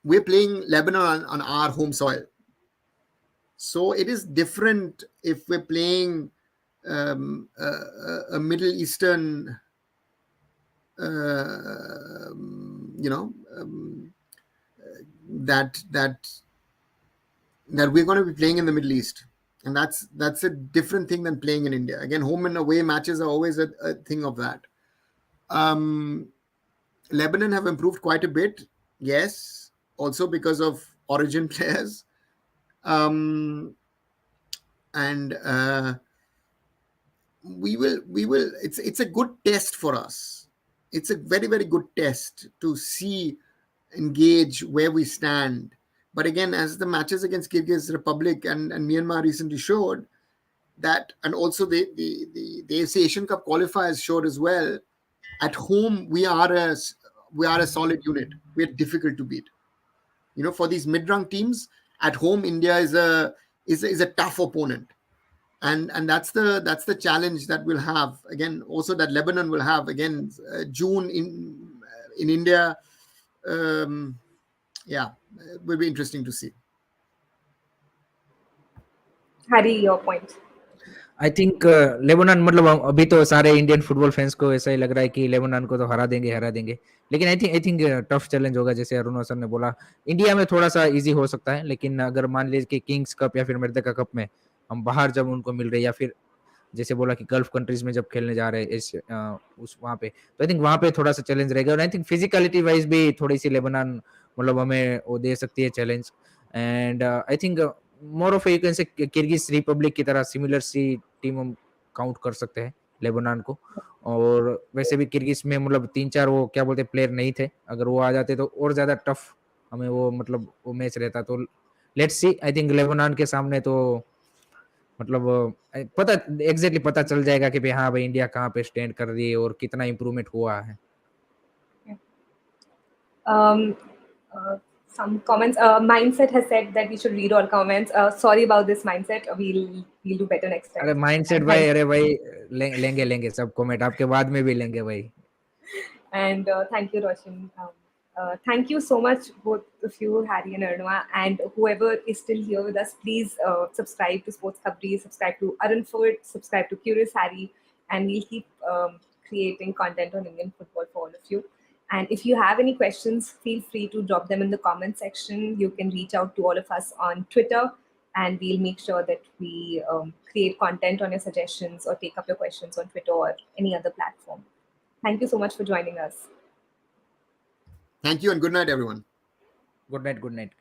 we're playing Lebanon on our home soil. So it is different if we're playing a Middle Eastern, that we're going to be playing in the Middle East. And that's a different thing than playing in India. Again, home and away matches are always a thing of that. Lebanon have improved quite a bit, yes, also because of origin players. And we will. It's a good test for us it's a very, very good test to see, engage where we stand. But again, as the matches against Kyrgyz Republic and Myanmar recently showed, that, and also the AFC Asian Cup qualifiers showed as well, at home we are a solid unit. We're difficult to beat. For these mid-ranked teams at home, India is a tough opponent, and that's the challenge that we'll have again. Also, that Lebanon will have again June in India. Yeah, it will be interesting to see. Harry, your point. I think Lebanon, मतलब अभी तो सारे Indian football fans को ऐसा ही लग रहा है कि लेबनान को तो हरा देंगे, लेकिन आई थिंक टफ चैलेंज होगा, जैसे अरुण सर ने बोला। इंडिया में थोड़ा सा इजी हो सकता है, लेकिन अगर मान लीजिए कि किंग्स कप या फिर मर्दका कप में हम बाहर जब उनको मिल रहे, या फिर जैसे बोला कि गल्फ कंट्रीज में जब खेलने जा रहे हैं उस वहाँ पे, तो आई थिंक वहाँ पे थोड़ा सा चैलेंज रहेगा। और आई थिंक फिजिकलिटी वाइज भी थोड़ी सी लेबनान मतलब हमें वो दे सकती है challenge. And I think more of you can से किर्गिज रिपब्लिक की तरह सिमिलर सी टीम हम काउंट कर सकते हैं लेबनान को। और वैसे भी किर्गिज में मतलब 3-4 वो क्या बोलते प्लेयर नहीं थे, अगर वो आ जाते तो और ज्यादा टफ हमें वो मतलब वो मैच रहता। तो let's see, I think Lebanon के सामने तो मतलब पता एग्जैक्टली पता चल जाएगा कि भाई हाँ भाई इंडिया कहाँ पे स्टैंड कर रही है और कितना इम्प्रूवमेंट हुआ है। Um, some comments. Mindset has said that we should read all comments. Sorry about this, Mindset. We'll do better next time. अरे माइंडसेट And भाई, अरे भाई लेंगे सब कमेंट आपके बाद में भी लेंगे भाई। And thank you, Roshan. Thank you so much, both of you, Harry and Arnwa, and whoever is still here with us. Please subscribe to Sports Khabri, subscribe to Arun Ford, subscribe to Curious Harry, and we'll keep creating content on Indian football for all of you. And if you have any questions, feel free to drop them in the comment section. You can reach out to all of us on Twitter, and we'll make sure that we create content on your suggestions or take up your questions on Twitter or any other platform. Thank you so much for joining us. Thank you and good night, everyone. Good night.